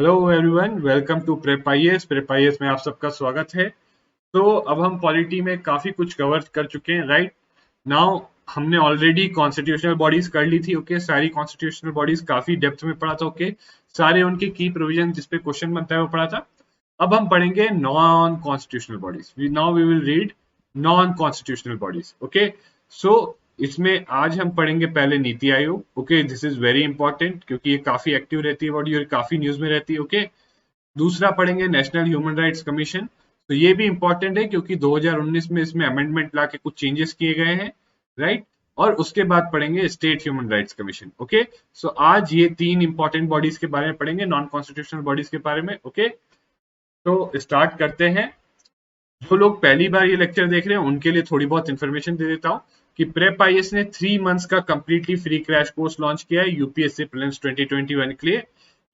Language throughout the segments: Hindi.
Hello everyone, welcome to Prep IAS. Prep IAS में आप सबका स्वागत है। तो अब हम पॉलिटी में काफी कुछ कवर कर चुके हैं, राइट नाउ। हमने ऑलरेडी कॉन्स्टिट्यूशनल बॉडीज कर ली थी, ओके। सारी कॉन्स्टिट्यूशनल बॉडीज काफी डेप्थ में पढ़ा था, ओके। सारे उनके की प्रोविजन जिसपे क्वेश्चन बनता है वो पढ़ा था। अब हम पढ़ेंगे non constitutional bodies. Now we will read non constitutional bodies, okay. So इसमें आज हम पढ़ेंगे पहले NITI Aayog, okay. This is very important क्योंकि ये काफी एक्टिव रहती है बॉडी और काफी न्यूज में रहती है, ओके। दूसरा पढ़ेंगे नेशनल ह्यूमन राइट्स कमीशन। तो ये भी इंपॉर्टेंट है क्योंकि 2019 में इसमें अमेंडमेंट लाके कुछ चेंजेस किए गए हैं, राइट। और उसके बाद पढ़ेंगे state human rights commission, okay. So आज ये तीन इंपॉर्टेंट बॉडीज के बारे में पढ़ेंगे, नॉन कॉन्स्टिट्यूशनल बॉडीज के बारे में, ओके। तो स्टार्ट करते हैं। जो लोग पहली बार ये लेक्चर देख रहे हैं उनके लिए थोड़ी बहुत इंफॉर्मेशन दे देता हूँ कि प्रेप आईएएस ने 3 मंथ्स का completely free crash course launch किया है यूपीएससी प्रीलिम्स 2021 के लिए।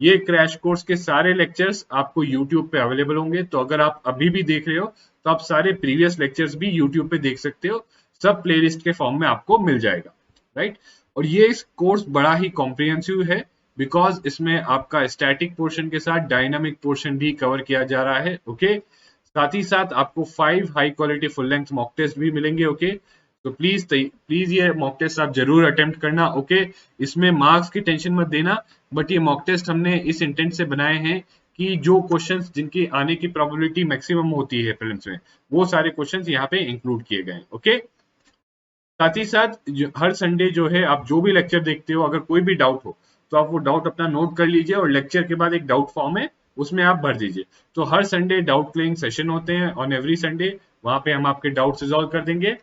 ये क्रैश कोर्स के सारे लेक्चर्स आपको यूट्यूब पे अवेलेबल होंगे, तो अगर आप अभी भी देख रहे हो तो आप सारे प्रीवियस लेक्चर्स भी यूट्यूब पे देख सकते हो। सब प्लेलिस्ट के फॉर्म में आपको मिल जाएगा, राइट। और ये कोर्स बड़ा ही कॉम्प्रिहेंसिव है बिकॉज इसमें आपका स्टैटिक पोर्शन के साथ डायनामिक पोर्शन भी कवर किया जा रहा है, ओके। साथ ही साथ आपको 5 high quality full length mock test भी मिलेंगे, ओके। तो प्लीज ये मॉक टेस्ट आप जरूर अटेम्प्ट करना, ओके। इसमें मार्क्स की टेंशन मत देना, बट ये मॉक टेस्ट हमने इस इंटेंट से बनाए हैं कि जो क्वेश्चंस जिनकी आने की प्रोबेबिलिटी मैक्सिमम होती है प्रीलिम्स में, वो सारे क्वेश्चंस यहाँ पे इंक्लूड किए गए हैं, ओके। साथ ही साथ हर संडे जो है आप जो भी लेक्चर देखते हो, अगर कोई भी डाउट हो तो आप वो डाउट अपना नोट कर लीजिए और लेक्चर के बाद एक डाउट फॉर्म है उसमें आप भर दीजिए। तो हर संडे डाउट क्लियरिंग सेशन होते हैं ऑन एवरी संडे, वहां पे हम आपके डाउट रिजॉल्व कर देंगे।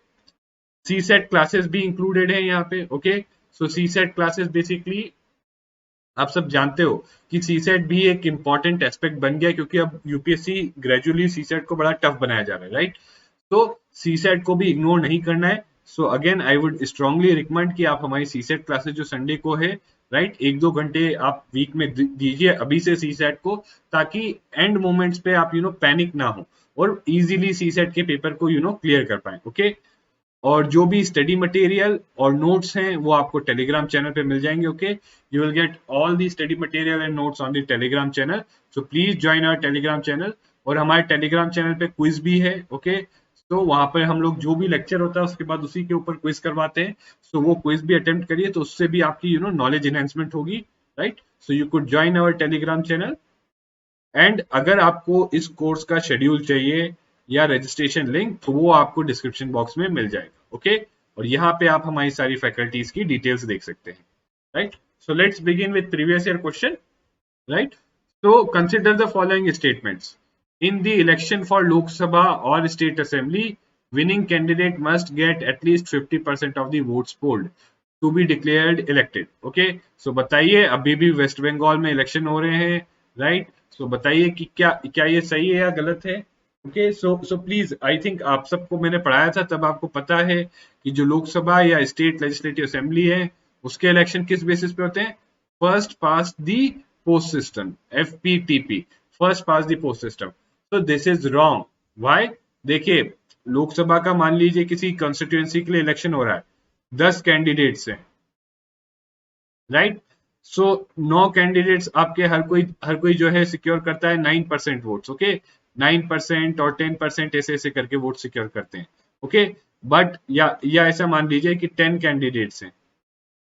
सी सेट क्लासेस भी इंक्लूडेड है यहाँ पे, ओके। सो सी सेट क्लासेस बेसिकली आप सब जानते हो कि सी सेट भी एक इंपॉर्टेंट एस्पेक्ट बन गया क्योंकि अब यूपीएससी ग्रेजुअली सी सेट को बड़ा टफ बनाया जा रहा है, राइट। तो सी सेट को भी इग्नोर नहीं करना है। So again I would strongly recommend कि आप हमारी सी सेट क्लासेस जो संडे को है, राइट, 1-2 घंटे आप वीक में दीजिए अभी से सी सेट को, ताकि एंड मोमेंट्स पे आप पैनिक ना हो और इजीली सी सेट के पेपर को क्लियर कर पाए, ओके। और जो भी स्टडी मटेरियल और नोट्स हैं वो आपको टेलीग्राम चैनल पे मिल जाएंगे, okay. You will get all the study material and notes on the Telegram channel. So please join our Telegram channel. और हमारे टेलीग्राम चैनल पे क्विज भी है, ओके। तो वहां पर हम लोग जो भी लेक्चर होता है उसके बाद उसी के ऊपर क्विज करवाते हैं। सो वो क्विज भी अटेम्प्ट करिए, तो उससे भी आपकी नॉलेज एनहेंसमेंट होगी, right. So you could join our Telegram channel. And अगर आपको इस कोर्स का शेड्यूल चाहिए या रजिस्ट्रेशन लिंक, तो वो आपको डिस्क्रिप्शन बॉक्स में मिल जाएगा, ओके। और यहाँ पे आप हमारी सारी फैकल्टीज की डिटेल्स देख सकते हैं, right. So let's begin with previous year question, right? So consider the following statements. In the election for Lok Sabha or State Assembly, winning candidate must get at least 50% of the votes polled to be declared elected. Okay? So बताइए, अभी भी वेस्ट बंगाल में इलेक्शन हो रहे हैं, राइट। सो बताइए कि क्या क्या ये सही है या गलत है, okay. So please, I think आप सबको मैंने पढ़ाया था तब आपको पता है कि जो लोकसभा या स्टेट लेजिस्लेटिव असेंबली है उसके इलेक्शन किस बेसिस पे होते हैं। फर्स्ट पास दी post system, FPTP, first pass दी पोस्ट सिस्टम। तो दिस इज रॉन्ग। व्हाई? देखिए, लोकसभा का मान लीजिए किसी कंस्टिट्यूएंसी के लिए इलेक्शन हो रहा है, 10 कैंडिडेट्स हैं, राइट। सो 9 कैंडिडेट्स आपके, हर कोई जो है सिक्योर करता है 9% वोट्स, ओके। 9% और 10% ऐसे ऐसे करके वोट सिक्योर करते हैं, ओके। बट या ऐसा मान लीजिए कि 10 कैंडिडेट्स हैं,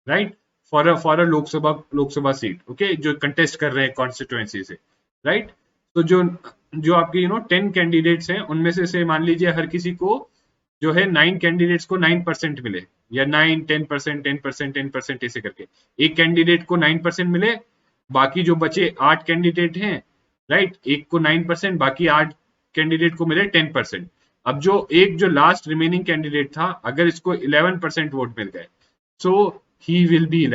right, for a Lok Sabha seat, okay, जो कंटेस्ट कर रहे हैं कॉन्स्टिट्यूएंसी से, राइट। तो जो जो आपके 10 कैंडिडेट्स हैं उनमें से मान लीजिए हर किसी को जो है 9 कैंडिडेट्स को 9% मिले, या 9 10% 10% 10% ऐसे करके एक कैंडिडेट को 9% मिले। बाकी जो बचे 8 कैंडिडेट हैं, राइट, एक को 9%, बाकी 8 कैंडिडेट को मिले 10%। अब जो लास्ट रिमेनिंग कैंडिडेट था, अगर इसको 11% वोट मिल गए, so he will be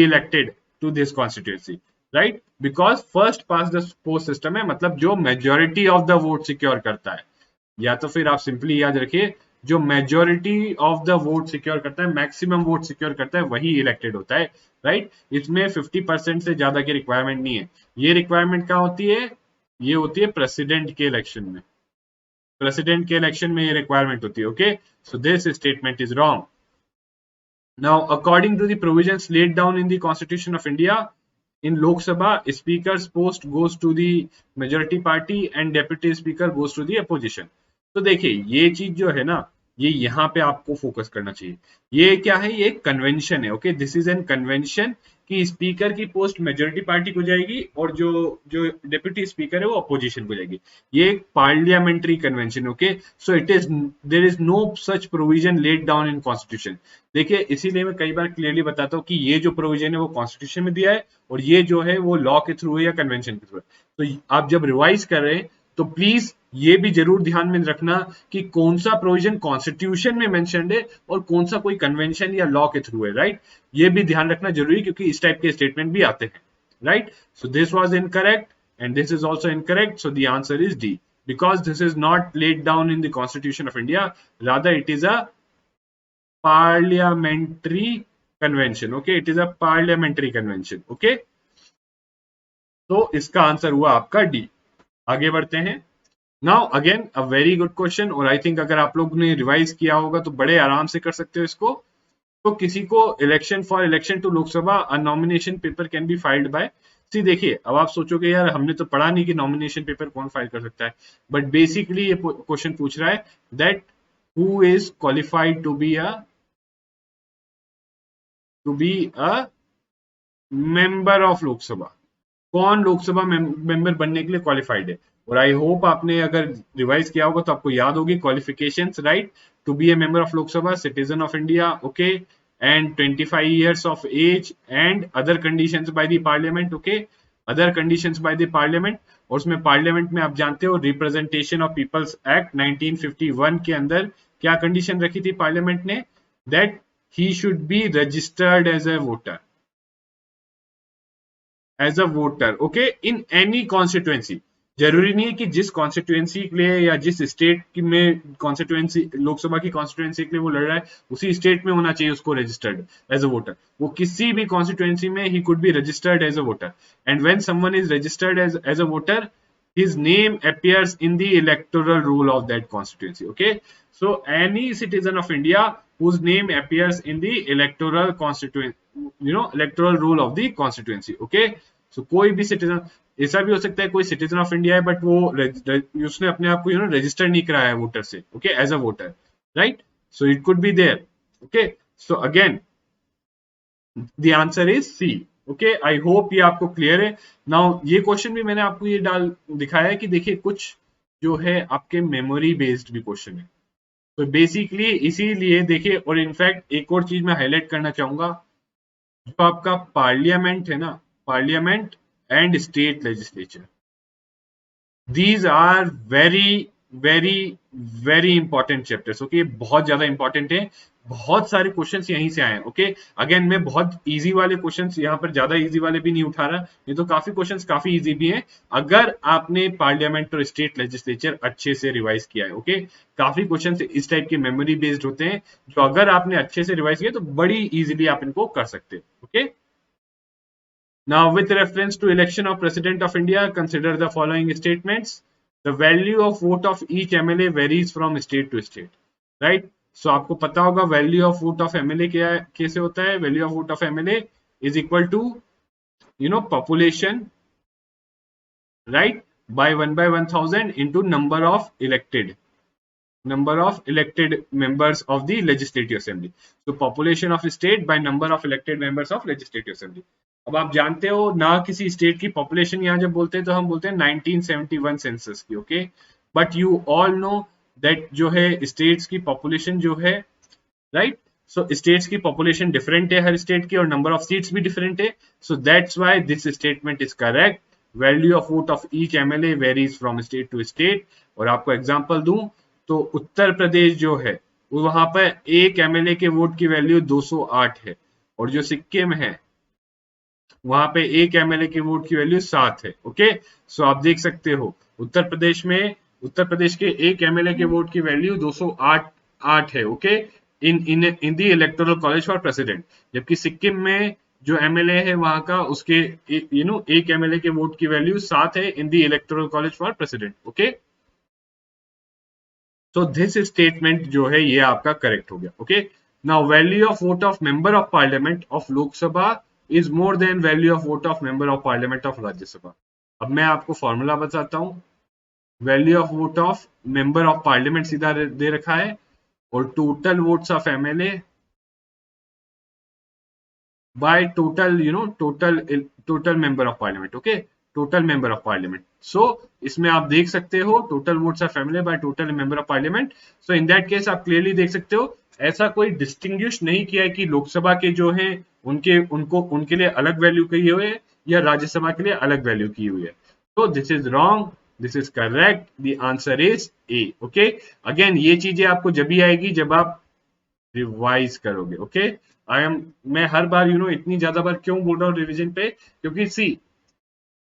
elected, to this constituency, right, because first past the post system है, मतलब जो majority of the vote secure करता है, या तो फिर आप सिंपली याद रखिए जो majority of the vote secure करता है, मैक्सिमम वोट सिक्योर करता है, वही इलेक्टेड होता है, राइट। इसमें 50% से ज्यादा की रिक्वायरमेंट नहीं है। ये रिक्वायरमेंट क्या होती है? ये होती है प्रेसिडेंट के इलेक्शन में। प्रेसिडेंट के इलेक्शन में ये रिक्वायरमेंट होती है, okay. So this statement is wrong. Now, according to the provisions laid down in the Constitution of India, in Lok Sabha, speaker's post goes to the majority party and deputy speaker goes to the opposition. तो देखिए ये चीज जो है ना, ये यहाँ पे आपको फोकस करना चाहिए. ये क्या है, ये कन्वेंशन है. Okay, this is an convention कि स्पीकर की पोस्ट मेजोरिटी पार्टी को जाएगी और जो जो डेप्यूटी स्पीकर है वो अपोजिशन को जाएगी. ये एक parliamentary convention. Okay, so it is, there is no such provision laid down in constitution. देखिए इसीलिए मैं कई बार क्लियरली बताता हूँ कि ये जो प्रोविजन है वो कॉन्स्टिट्यूशन में दिया है और ये जो है वो लॉ के थ्रू है या कन्वेंशन के थ्रू है. तो आप जब रिवाइज कर रहे हैं तो प्लीज ये भी जरूर ध्यान में रखना कि कौन सा प्रोविजन कॉन्स्टिट्यूशन में मेंशन्ड है और कौन सा कोई कन्वेंशन या लॉ के थ्रू है. राइट, ये भी ध्यान रखना जरूरी, क्योंकि इस टाइप के स्टेटमेंट भी आते हैं. Right, so this was incorrect and this is also incorrect, so the answer is D, because this is not laid down in the Constitution of India, rather it is a parliamentary convention. Okay, it is a parliamentary convention. Okay, तो इसका आंसर हुआ आपका डी. आगे बढ़ते हैं. Now again a very good question, और आई थिंक अगर आप लोग ने रिवाइज किया होगा तो बड़े आराम से कर सकते हो इसको. तो किसी को election for election to Lok Sabha a nomination paper can be filed by. See देखिए, अब आप सोचोगे यार हमने तो पढ़ा नहीं कि नॉमिनेशन पेपर कौन फाइल कर सकता है, बट बेसिकली ये क्वेश्चन पूछ रहा है that who is qualified to be a member of Lok Sabha. कौन लोकसभा मेंबर बनने के लिए क्वालिफाइड है. और आई होप आपने अगर रिवाइज किया होगा तो आपको याद होगी qualifications. Right, to be a member of Lok Sabha, citizen of India, okay, and 25 years of age and other conditions by the parliament. Okay, other conditions by the parliament. और उसमें पार्लियामेंट में आप जानते हो रिप्रेजेंटेशन ऑफ पीपल्स एक्ट 1951 के अंदर क्या कंडीशन रखी थी पार्लियामेंट ने, that he should be registered as a voter, as a voter. Okay, in any constituency. जरूरी नहीं है कि जिस कॉन्स्टिट्युएंसी के लिए या जिस स्टेट में कॉन्स्टिट्युएंसी लोकसभा की कॉन्स्टिट्युएंसी के लिए वो लड़ रहा है उसी स्टेट में होना चाहिए उसको रजिस्टर्ड एज अ वोटर. वो किसी भी कॉन्स्टिट्युएंसी में he could be registered as a voter. And when someone is registered as a voter, his name appears in the electoral roll of that constituency. Okay, so any citizen of India whose name appears in the electoral constituency, electoral roll of the constituency. Okay, so कोई भी सिटीजन, ऐसा भी हो सकता है कोई सिटीजन ऑफ इंडिया है बट वो उसने अपने आप को रजिस्टर नहीं कराया है वोटर से. Okay, as a voter. Right, so it could be there. Okay, so again the answer is C. Okay, I hope ये आपको क्लियर है. नाउ ये क्वेश्चन भी मैंने आपको ये डाल दिखाया है कि देखिए कुछ जो है आपके मेमोरी बेस्ड भी क्वेश्चन है. तो बेसिकली इसीलिए देखिए, और इनफैक्ट एक और चीज मैं हाईलाइट करना चाहूंगा, जो आपका पार्लियामेंट है ना, parliament and state legislature, these are very very very important chapters. Okay, बहुत ज्यादा इंपॉर्टेंट है. बहुत सारे क्वेश्चंस यहीं से आए. ओके, अगेन मैं बहुत इजी वाले क्वेश्चंस यहाँ पर, ज्यादा इजी वाले भी नहीं उठा रहा, ये तो काफी क्वेश्चंस काफी इजी भी हैं अगर आपने पार्लियामेंट और स्टेट लेजिस्लेचर अच्छे से रिवाइज किया है. ओके, काफी क्वेश्चंस इस टाइप के मेमोरी बेस्ड होते हैं जो अगर आपने अच्छे से रिवाइज किया तो बड़ी इजीली आप इनको कर सकते हैं. Okay, now, with reference to election of President of India, consider the following statements. The value of vote of each MLA varies from state to state. Right? So, आपको पता होगा value of vote of MLA क्या कैसे होता है? Value of vote of MLA is equal to, population, right? By 1 by 1000 into number of elected members of the legislative assembly. So population of state by number of elected members of legislative assembly. अब आप जानते हो ना, किसी स्टेट की पॉपुलेशन यहाँ जब बोलते हैं तो हम बोलते हैं 1971 सेंसस की. Okay, but you all know that जो है स्टेट्स की पॉपुलेशन जो है, राइट, सो स्टेट्स की पॉपुलेशन डिफरेंट है हर स्टेट की और नंबर ऑफ सीट्स भी डिफरेंट है. So that's why this statement is correct. Value of vote of each MLA varies from state to state. और आपको एग्जांपल दूं तो उत्तर प्रदेश जो है वहां पर एक एमएलए के वोट की वैल्यू 208 है, और जो सिक्किम है वहां पे एक एमएलए के वोट की वैल्यू 7 है. ओके, सो आप देख सकते हो उत्तर प्रदेश के एक एमएलए के वोट की वैल्यू 208 है. Okay, in the electoral college for president, जबकि सिक्किम में जो एमएलए है वहां का उसके एक एमएलए के वोट की वैल्यू 7 है in the electoral college for president. Okay, तो दिस स्टेटमेंट जो है ये आपका करेक्ट हो गया. Okay, now value of vote of member of parliament of Lok Sabha is more than value of vote of member of parliament of Rajya Sabha. अब मैं आपको फॉर्मूला बताता हूँ। Value of vote of member of parliament सीधा दे रखा है, और total votes of MLA by total, total member of parliament, okay, total member of parliament. So इसमें आप देख सकते हो total votes are family by total member of parliament. So in that case आप clearly देख सकते हो ऐसा कोई डिस्टिंग्विश नहीं किया है कि लोकसभा के जो हैं उनके लिए अलग वैल्यू की हुई है या राज्यसभा के लिए अलग वैल्यू की हुई है। तो this is wrong, this is correct, the answer is a. Okay, again ये चीजें आपको जब भी आएगी जब आप रिवाइज करोगे। ओके, मैं हर बार इतनी ज्यादा बार क्यों बोल रहा हूँ रिवीजन पे, क्योंकि सी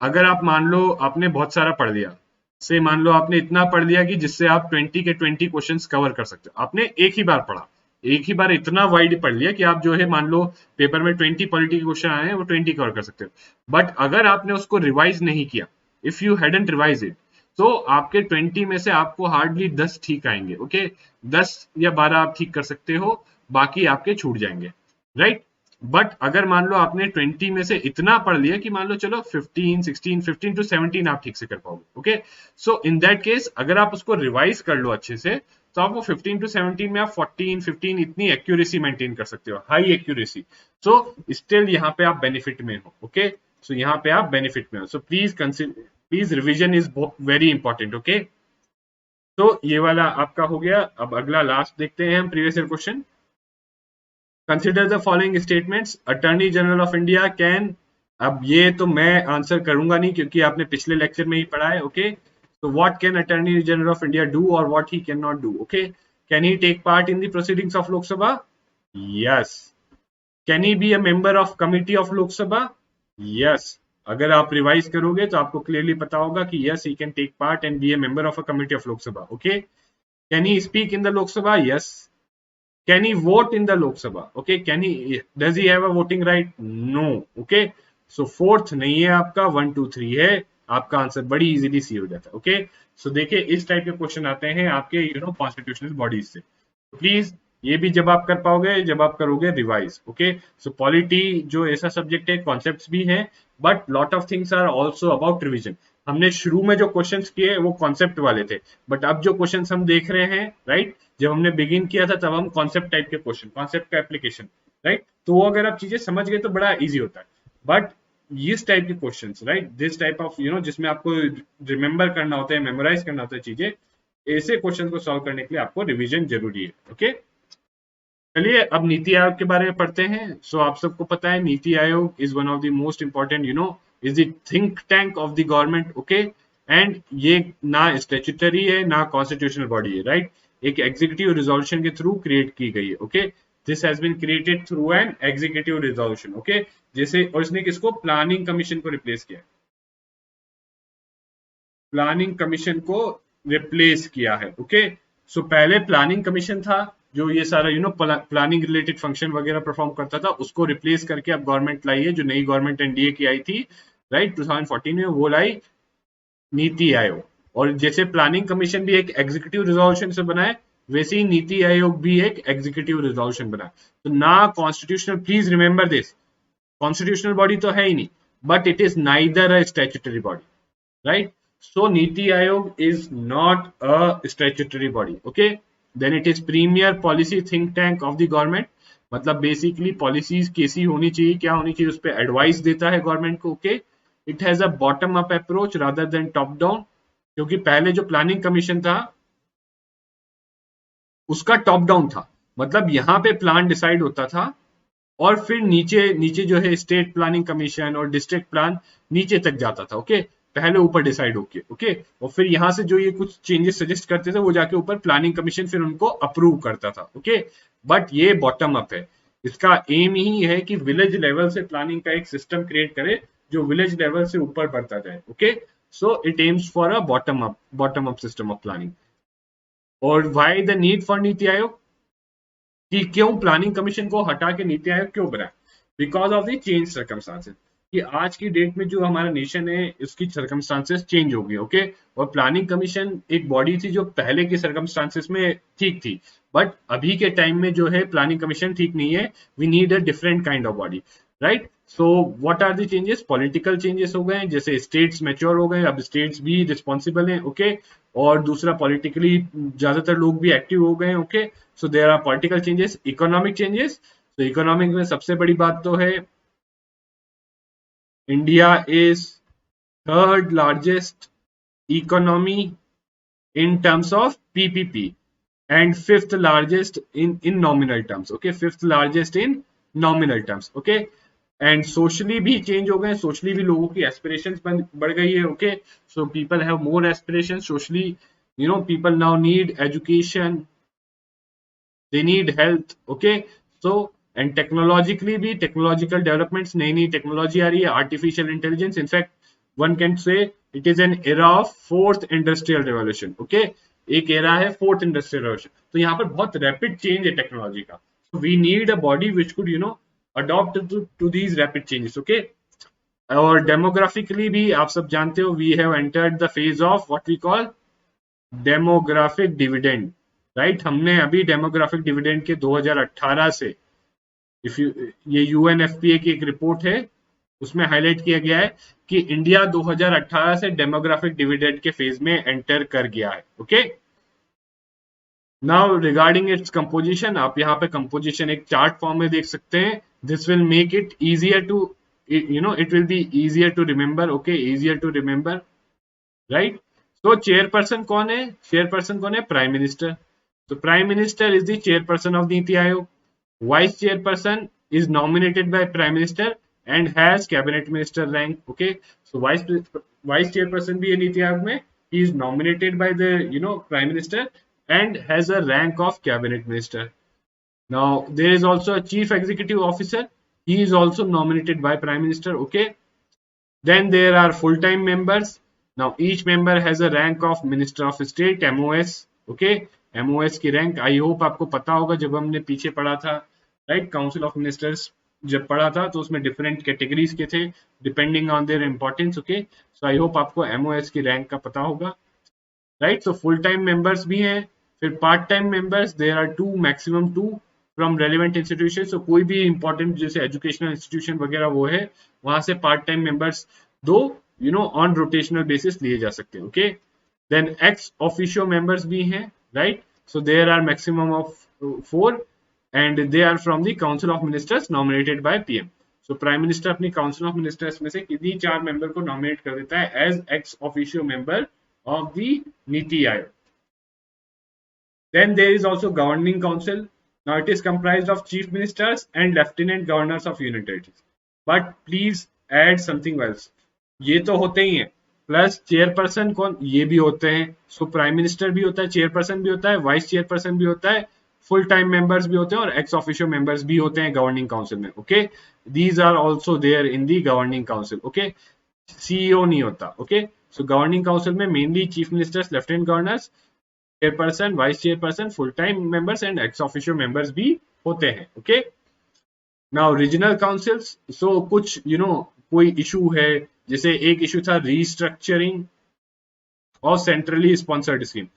अगर आप मान लो आपने बहुत सारा पढ़ लिया, से मान लो आपने इतना पढ़ लिया कि जिससे आप 20 के 20 क्वेश्चंस कवर कर सकते हो, आपने एक ही बार पढ़ा, एक ही बार इतना वाइड पढ़ लिया कि आप जो है मान लो पेपर में 20 पॉलिटी के क्वेश्चन आए हैं वो 20 कवर कर सकते हो। बट अगर आपने उसको रिवाइज नहीं किया, if you hadn't revise it, तो आपके 20 में से आपको हार्डली 10 ठीक आएंगे। ओके, 10 या 12 आप ठीक कर सकते हो, बाकी आपके छूट जाएंगे, राइट। बट अगर मान लो आपने 20 में से इतना पढ़ लिया कि मान लो चलो 15, 16, 15 to 17 आप ठीक से कर पाओगे। Okay, so in that case अगर आप उसको रिवाइज कर लो अच्छे से, तो आपको 15 to 17 में आप 14, 15 इतनी एक्यूरेसी मेंटेन कर सकते हो, हाई एक्यूरेसी। सो स्टिल यहाँ पे आप बेनिफिट में हो। ओके, सो यहाँ पे आप बेनिफिट में हो। So please revision is very important. Okay, तो ये वाला आपका हो गया। अब अगला लास्ट देखते हैं हम previous year question. Consider the following statements, attorney general of India can, अब ये तो मैं आंसर करूंगा नहीं क्योंकि आपने पिछले लेक्चर में ही पढ़ा है। Okay, so what can attorney general of India do or what he cannot do? Okay, can he take part in the proceedings of Lok Sabha? Yes. Can he be a member of committee of Lok Sabha? Yes. अगर आप रिवाइज करोगे तो आपको क्लियरली पता होगा कि yes, he can take part and be a member of a committee of Lok Sabha. Okay, can he speak in the Lok Sabha? Yes. Can he vote in the Lok Sabha? Okay, does he have a voting right? No. Okay, so fourth नहीं है आपका, 1 2 3 है आपका आंसर, बड़ी इजीली सी हो जाता है। ओके, सो देखिए इस टाइप के क्वेश्चन आते हैं आपके कॉन्स्टिट्यूशनल बॉडीज से। प्लीज ये भी जब आप कर पाओगे जब आप करोगे रिवाइज। ओके, सो पॉलिटी जो ऐसा सब्जेक्ट है, कॉन्सेप्ट्स भी हैं, but lot of things are also about revision. हमने शुरू में जो क्वेश्चंस किए वो कॉन्सेप्ट वाले थे, बट अब जो क्वेश्चंस हम देख रहे हैं, राइट, जब हमने बिगिन किया था तब हम कॉन्सेप्ट टाइप के क्वेश्चन, कॉन्सेप्ट का एप्लीकेशन, राइट, तो वो अगर आप चीजें समझ गए तो बड़ा इजी होता है। बट इस टाइप के questions, right, this type of जिसमें आपको रिमेंबर करना होता है, मेमोराइज करना होता है चीजें, ऐसे क्वेश्चन को सॉल्व करने के लिए आपको रिवीजन जरूरी है। ओके, चलिए अब नीति आयोग के बारे में पढ़ते हैं। सो आप सबको पता है NITI Aayog is one of the most important is the think tank of the government. Okay, and ये ना स्टैट्यूटरी है ना कॉन्स्टिट्यूशनल बॉडी है, राइट, एक एग्जीक्यूटिव रिजोल्यूशन के थ्रू क्रिएट की गई है। Okay, this has been created through an executive resolution. Okay, जैसे, और इसने किसको, प्लानिंग कमीशन को रिप्लेस किया, प्लानिंग कमीशन को रिप्लेस किया है। ओके, सो पहले प्लानिंग कमीशन था जो ये सारा प्लानिंग रिलेटेड फंक्शन वगैरह परफॉर्म करता था, उसको रिप्लेस करके अब गवर्नमेंट लाई है, जो नई गवर्नमेंट एनडीए की आई थी, राइट, 2014 में, वो लाई नीति आयोग। और जैसे प्लानिंग कमीशन भी एक एग्जीक्यूटिव रिजोल्यूशन से बना है, वैसे ही नीति आयोग भी एक एग्जीक्यूटिव रिजोल्यूशन बना है। तो ना constitutional, please remember this, constitutional body तो है ही नहीं, but it is neither a statutory body, right. So Niti Aayog is not a statutory body. Okay, then it is premier policy think tank of the government. मतलब बेसिकली पॉलिसीज कैसी होनी चाहिए, क्या होनी चाहिए, उस पर एडवाइस देता है गवर्नमेंट को। Okay, it has a bottom up approach rather than top down, क्योंकि पहले जो प्लानिंग कमीशन था उसका टॉप डाउन था, मतलब यहाँ पे प्लान डिसाइड होता था और फिर नीचे नीचे जो है स्टेट प्लानिंग कमीशन और डिस्ट्रिक्ट प्लान नीचे तक जाता था। ओके, पहले ऊपर डिसाइड होके, ओके, और फिर यहां से जो ये कुछ चेंजेस सजेस्ट करते थे वो जाके ऊपर प्लानिंग कमीशन फिर उनको अप्रूव करता था। ओके, बट ये बॉटम अप है, इसका एम ही है कि विलेज लेवल से प्लानिंग का एक सिस्टम क्रिएट करे जो विलेज लेवल से ऊपर बढ़ता जाए। Okay, so it aims for a bottom up system of planning. और why the need for NITI Aayog, कि क्यों प्लानिंग कमीशन को हटा के नीति आयोग क्यों बनाया, because of the change circumstances, कि आज की डेट में जो हमारा नेशन है उसकी सर्कमस्टांसेस चेंज हो गई। ओके, और प्लानिंग कमीशन एक बॉडी थी जो पहले के सर्कमस्टांसेस में ठीक थी, बट अभी के टाइम में जो है प्लानिंग कमीशन ठीक नहीं है, we need a different kind of body, right. So what are the changes? Political changes हो गए, जैसे स्टेट्स मैच्योर हो गए, अब स्टेट्स भी रिस्पॉन्सिबल हैं, ओके। और दूसरा पॉलिटिकली ज्यादातर लोग भी एक्टिव हो गए, okay. So there are political changes. Economic changes, तो इकोनॉमिक में सबसे बड़ी बात तो है India is third largest economy in terms of PPP and fifth largest in nominal terms, okay, fifth largest in nominal terms, okay। And socially भी चेंज हो गए, सोशली भी लोगों की एस्पिरेशंस बढ़ गई है, okay. So people have more aspirations socially, you know, people now need education, they need health, okay. So and technologically भी टेक्नोलॉजिकल डेवलपमेंट्स, नई नई टेक्नोलॉजी आ रही है, artificial intelligence, in fact one can say it is an era of fourth industrial revolution, okay. एक एरा है फोर्थ इंडस्ट्रियल रेवोल्यूशन, तो यहाँ पर बहुत रैपिड चेंज है टेक्नोलॉजी का। We need a body which could, you know, adopt to these rapid changes, okay. और डेमोग्राफिकली भी आप सब जानते हो, we have entered the phase of what we call demographic dividend, right. हमने अभी डेमोग्राफिक डिविडेंड के 2018 से, इफ यू, ये यूएनएफपीए की एक रिपोर्ट है, उसमें हाईलाइट किया गया है कि इंडिया 2018 से डेमोग्राफिक डिविडेंड के फेज में एंटर कर गया है, okay. Now regarding its composition, आप यहाँ पे कंपोजिशन एक चार्ट फॉर्म में देख सकते हैं। This will make it easier to, you know, it will be easier to remember, okay, easier to remember, right. तो चेयरपर्सन कौन है? चेयरपर्सन कौन है? Prime minister. तो prime minister is the chairperson of NITI Aayog. Vice chairperson is nominated by prime minister and has cabinet minister rank, okay। so vice chairperson भी है नीति आयोग में, he is nominated by the, you know, prime minister and has a rank of cabinet minister। now there is also a chief executive officer, he is also nominated by prime minister, okay। then there are full time members, now each member has a rank of minister of state, MOS, okay। MOS की रैंक आई होप आपको पता होगा, जब हमने पीछे पढ़ा था, राइट, काउंसिल ऑफ मिनिस्टर्स जब पढ़ा था तो उसमें डिफरेंट कैटेगरीज के थे depending on their importance, okay. So I hope आपको MOS की रैंक का पता होगा, right. So full time members भी हैं। फिर part time members, there are two, maximum two from relevant institution. So कोई भी इंपॉर्टेंट जैसे एजुकेशनल इंस्टीट्यूशन वगैरह वो है, वहां से पार्ट टाइम मेंबर्स दो, you know, on rotational basis लिए जा सकते हैं, okay. Then ex officio members भी हैं, right. So there are maximum of 4 and they are from the council of ministers nominated by PM। so prime minister अपनी council of ministers में से किसी 4 मेंबर को नॉमिनेट कर देता है as ex officio member of the NITI Aayog. then there is also governing council, now it is comprised of chief ministers and lieutenant governors of union territories, but please add something else, ये तो होते ही हैं, प्लस चेयरपर्सन कौन, ये भी होते हैं। सो प्राइम मिनिस्टर भी होता है, चेयरपर्सन भी होता है, वाइस चेयरपर्सन भी होता है, फुल टाइम मेंबर्स भी होते हैं और एक्स ऑफिशियो मेंबर्स भी होते हैं गवर्निंग काउंसिल में, okay. These are also there in the governing council, okay. CEO नहीं होता, ओके। सो गवर्निंग काउंसिल में mainly chief ministers, lieutenant governors, chairperson, vice chairperson, full time members and ex officio members भी होते हैं, okay. Now regional councils, so कुछ, यू नो, कोई इशू है, जैसे एक इशू था रीस्ट्रक्चरिंग और सेंट्रली स्पॉन्सर्ड स्कीम,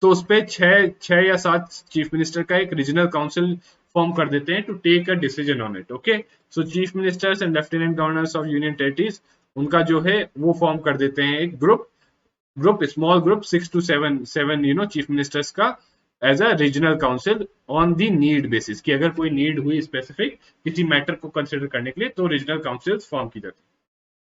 तो उस पे 6 या 7 चीफ मिनिस्टर का एक रीजनल काउंसिल फॉर्म कर देते हैं to take a decision on it, okay. So chief ministers and lieutenant governors of union territories, उनका जो है वो फॉर्म कर देते हैं एक group small group 6 to 7 you know chief ministers का as a regional council on the need basis, कि अगर कोई नीड हुई स्पेसिफिक किसी मैटर को कंसिडर करने के लिए तो रीजनल काउंसिल्स फॉर्म की जाती है।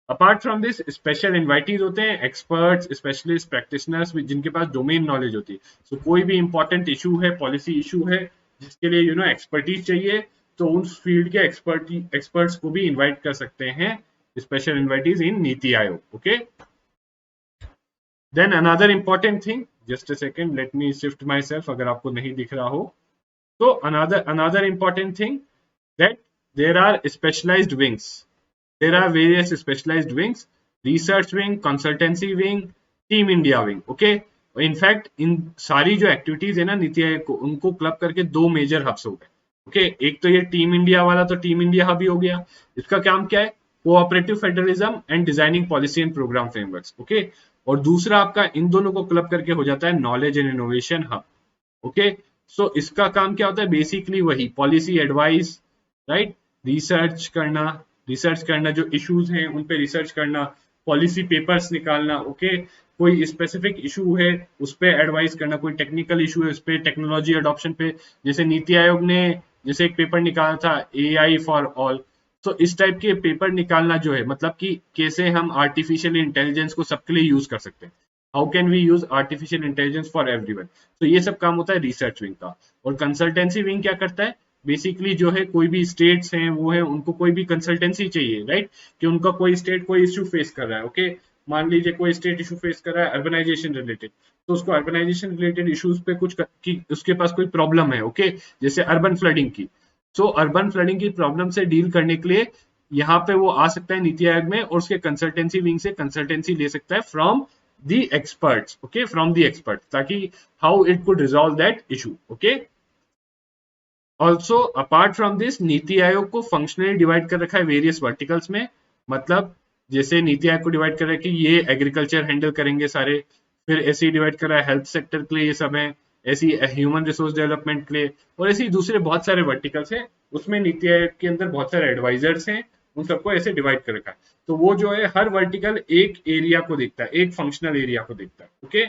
Apart from this special invitees होते हैं, एक्सपर्ट्स, स्पेशलिस्ट, प्रैक्टिशनर्स जिनके पास डोमेन नॉलेज होती है। सो कोई भी इंपॉर्टेंट इशू है, पॉलिसी इशू है, जिसके लिए, यू नो, एक्सपर्टीज चाहिए, तो उस फील्ड के एक्सपर्ट्स को भी इन्वाइट कर सकते हैं special invitees in NITI Aayog, okay. Then another important thing, just a second, let me shift myself अगर आपको नहीं दिख रहा हो तो, another important thing that there are specialized wings, there are various specialized wings, research wing, consultancy wing, team india wing, okay। in fact इन सारी जो एक्टिविटीज है ना नीति आयोग को, उनको क्लब करके 2 मेजर हब्स हो गए, ओके। एक तो ये टीम इंडिया वाला, तो टीम इंडिया हब ही हो गया, इसका काम क्या है, cooperative federalism and designing policy and programme frameworks, okay. और दूसरा आपका इन दोनों को क्लब करके हो जाता है knowledge and innovation hub, okay. So इसका काम क्या होता है, बेसिकली वही पॉलिसी एडवाइस, राइट, रिसर्च करना, रिसर्च करना, जो इश्यूज हैं उन पे रिसर्च करना, पॉलिसी पेपर्स निकालना, ओके, कोई स्पेसिफिक इशू है उस पे एडवाइस करना, कोई टेक्निकल इशू है उस पे, टेक्नोलॉजी अडॉप्शन पे, जैसे नीति आयोग ने जैसे एक पेपर निकाला था एआई फॉर ऑल। तो इस टाइप के पेपर निकालना जो है, मतलब कि कैसे हम आर्टिफिशियल इंटेलिजेंस को सबके लिए यूज कर सकते हैं, how can we use artificial intelligence for everyone. तो ये सब काम होता है रिसर्च विंग का। और कंसल्टेंसी विंग क्या करता है, बेसिकली जो है कोई भी स्टेट्स हैं वो है, उनको कोई भी कंसल्टेंसी चाहिए, राइट, कि उनका कोई स्टेट कोई इश्यू फेस कर रहा है, ओके, मान लीजिए कोई स्टेट इशू फेस कर रहा है अर्बनाइजेशन रिलेटेड, तो उसको अर्बनाइजेशन रिलेटेड इश्यूज पे कि उसके पास कोई प्रॉब्लम है, ओके, जैसे अर्बन फ्लडिंग की। सो अर्बन फ्लडिंग की प्रॉब्लम से डील करने के लिए यहाँ पे वो आ सकता है नीति आयोग में, और उसके कंसल्टेंसी विंग से कंसल्टेंसी ले सकता है from the experts, okay, from the experts, ताकि how it could resolve that issue, okay. Also apart from this, NITI Aayog को फंक्शनली डिवाइड कर रखा है वेरियस वर्टिकल्स में, मतलब जैसे नीति आयोग को डिवाइड कर रहा है कि ये एग्रीकल्चर हैंडल करेंगे सारे, फिर ऐसे ही डिवाइड कर रहा है हेल्थ सेक्टर के लिए ये सब है, ऐसी ह्यूमन रिसोर्स डेवलपमेंट के लिए, और ऐसे ही दूसरे बहुत सारे वर्टिकल्स हैं, उसमें नीति आयोग के अंदर बहुत सारे एडवाइजर्स हैं, उन सबको ऐसे डिवाइड कर रखा है। तो वो जो है हर वर्टिकल एक एरिया को देखता है, एक फंक्शनल एरिया को देखता है, okay.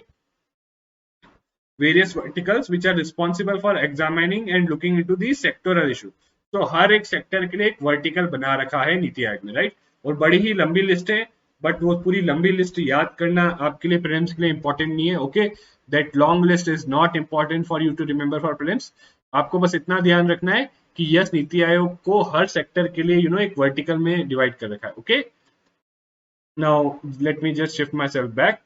various verticals which are responsible for examining and looking into the sectoral issue। तो हर एक सेक्टर के लिए एक वर्टिकल बना रखा है नीति आयोग ने, राइट। और बड़ी ही लंबी लिस्ट है, बट वो पूरी लंबी लिस्ट याद करना आपके लिए प्रीलिम्स के लिए इंपॉर्टेंट नहीं है, okay. That long list is not important for you to remember for prelims. आपको बस इतना ध्यान रखना है कि यस, नीति आयोग को हर सेक्टर के लिए एक वर्टिकल में डिवाइड कर रखा है, okay. Now let me just shift my self back.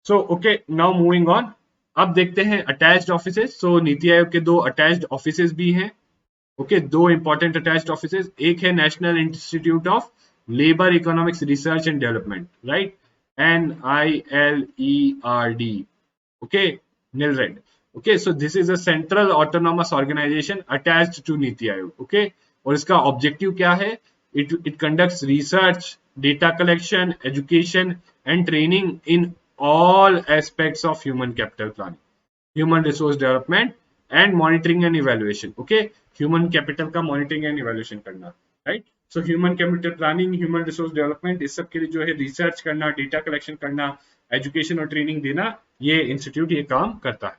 So okay, now moving on. अब देखते हैं अटैच्ड ऑफिसेज। सो नीति आयोग के दो अटैच्ड ऑफिसेज भी हैं, ओके, दो इंपॉर्टेंट अटैच्ड ऑफिसेज। एक है national institute of labour economics research and development, right, NILERD, okay, NILRED, okay. So this is a central autonomous organisation attached to NITI Aayog, okay. और इसका ऑब्जेक्टिव क्या है, it conducts research, data collection, education and training in all aspects of human capital planning, human resource development and monitoring and evaluation, okay। human capital का monitoring and evaluation करना, right। so human capital planning, human resource development, इस सब के लिए जो है रिसर्च करना, डेटा कलेक्शन करना, एजुकेशन और ट्रेनिंग देना, ये इंस्टीट्यूट ये काम करता है।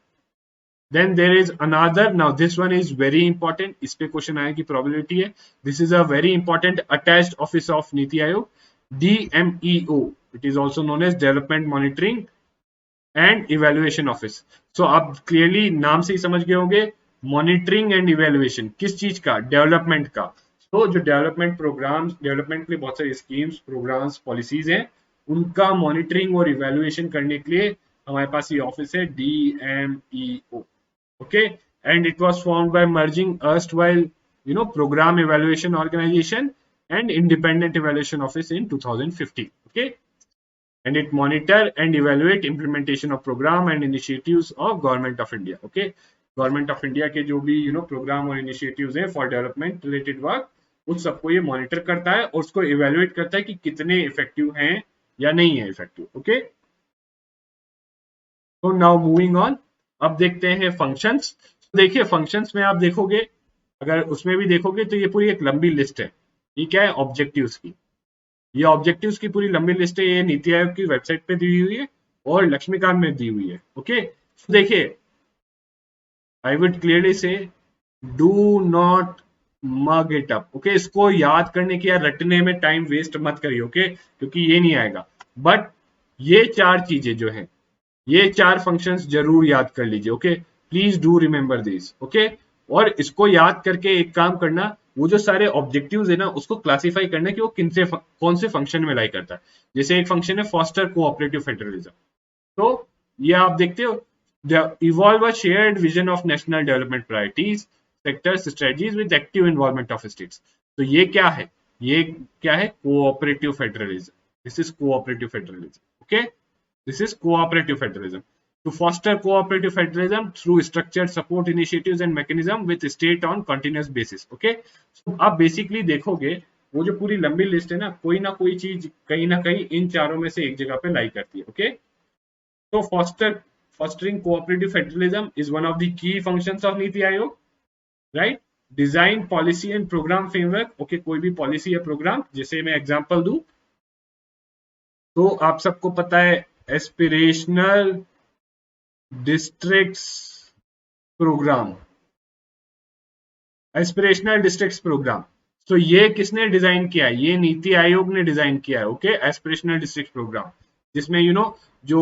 Then there is another, now this one is very important, इस पे क्वेश्चन आने की प्रोबेबिलिटी है। This is a very important attached office of NITI आयोग, DMEO, it is also known as Development Monitoring and Evaluation Office। So आप क्लियरली नाम से ही समझ गए होंगे, मॉनिटरिंग एंड इवेल्युएशन किस चीज का, डेवलपमेंट का। तो जो डेवलपमेंट प्रोग्राम्स, डेवलपमेंट के लिए बहुत सारे स्कीम्स, प्रोग्राम्स, पॉलिसीज हैं, उनका मॉनिटरिंग और इवेल्युएशन करने के लिए हमारे पास ये ऑफिस है, DMEO, okay, and it was formed by merging erstwhile program evaluation organization and independent evaluation office in 2015, okay, and it monitor and evaluate implementation of program and initiatives of government of India, okay। Government of India के जो भी प्रोग्राम और इनिशिएटिव्स हैं फॉर डेवलपमेंट रिलेटेड वर्क, उस सबको ये मॉनिटर करता है और उसको इवेल्युएट करता है कि कितने इफेक्टिव हैं या नहीं है इफेक्टिव, ओके। तो नाउ मूविंग ऑन, अब देखते हैं फंक्शंस। देखिए फंक्शंस में आप देखोगे, अगर उसमें भी देखोगे तो ये पूरी एक लंबी लिस्ट है। ये क्या है, ऑब्जेक्टिव्स की, ये ऑब्जेक्टिव्स की पूरी लंबी लिस्ट है, ये नीति आयोग की वेबसाइट पे दी हुई है और लक्ष्मीकांत में दी हुई है, ओके। देखिए आई वुड क्लियरली से do not mug it up, okay. इसको याद करने की या रटने में टाइम वेस्ट मत करिए, ओके, क्योंकि ये नहीं आएगा। बट ये चार चीजें जो है, ये चार फंक्शंस जरूर याद कर लीजिए, okay, please do remember this, okay. और इसको याद करके एक काम करना, वो जो सारे ऑब्जेक्टिव्स है ना, उसको क्लासिफाई करना कि वो कौन से फंक्शन में लाई करता है। जैसे एक फंक्शन है फॉस्टर कोऑपरेटिव फेडरलिज्म, तो ये आप देखते हो, evolve a shared vision of national development priorities, sectors, strategies with active involvement of states. तो ये क्या है, ये क्या है, cooperative federalism, this is cooperative federalism, okay, this is cooperative federalism, to foster cooperative federalism through structured support initiatives and mechanism with state on continuous basis, okay। so आप बेसिकली देखोगे वो जो पूरी लंबी लिस्ट है ना कोई चीज कहीं ना कहीं इन चारों में से एक जगह पे लाई करती है, ओके। तो fostering cooperative federalism is one of the key functions of NITI Aayog, right। Design policy and programme framework, okay, कोई भी पॉलिसी या प्रोग्राम, जैसे मैं एग्जांपल दूं तो आप सबको पता है aspirational districts programme, aspirational districts programme. तो ये किसने डिजाइन किया है? ये नीति आयोग ने डिजाइन किया है, ओके, एस्पिरेशनल डिस्ट्रिक्ट प्रोग्राम, जिसमें जो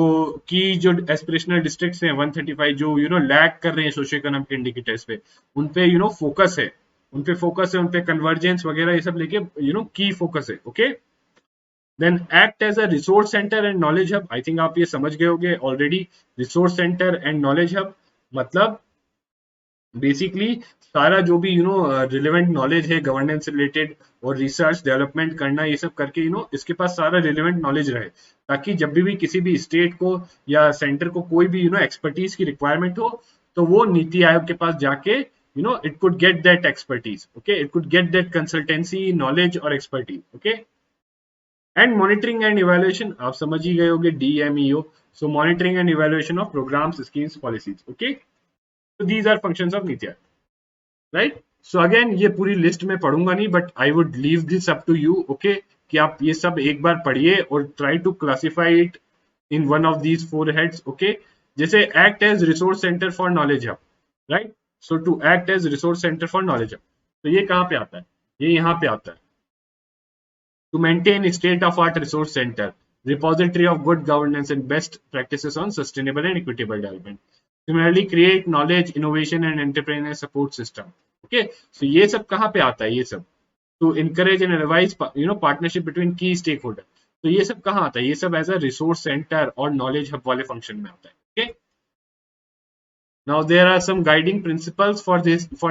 की जो एस्पिरेशनल डिस्ट्रिक्ट्स हैं 135 जो लैग कर रहे हैं सोशियो इकोनॉमिक इंडिकेटर्स पे, उन पे फोकस है, उन पे कन्वर्जेंस वगैरह ये सब लेके की फोकस है, okay. Then act as a resource centre and knowledge hub, I think आप ये समझ गए होंगे already. Resource centre and knowledge hub मतलब बेसिकली सारा जो भी रिलेवेंट नॉलेज है गवर्नेंस से रिलेटेड और रिसर्च डेवलपमेंट करना, ये सब करके इसके पास सारा रिलेवेंट नॉलेज रहे, ताकि जब भी किसी भी स्टेट को या सेंटर को कोई भी एक्सपर्टीज की रिक्वायरमेंट हो, तो वो नीति आयोग के पास जाके it could get that expertise, okay, it could get that consultancy knowledge और expertise, okay. And monitoring and evaluation, आप समझ ही गए होंगे, DMEO, so monitoring and evaluation of programmes, schemes, policies, okay. So these are functions of NITI Aayog, right? So again ये पूरी लिस्ट में पढ़ूंगा नहीं, but I would leave this up to you, okay, कि आप ये सब एक बार पढ़िए और try to classify it in one of these 4 heads, okay. जैसे act as resource centre for knowledge hub, right? So to act as resource centre for knowledge hub, तो ये कहाँ पे आता है? ये यहाँ पे आता है। To maintain state of art resource center, repository of good governance and best practices on sustainable and equitable development. Similarly, create knowledge, innovation and entrepreneur support system. Okay, so ये सब कहाँ पे आता है? ये सब to encourage and advise partnership between key stakeholders. तो ये सब कहाँ आता है? ये सब as a resource center और knowledge hub वाले function में आता है. Okay. Now there are some guiding principles for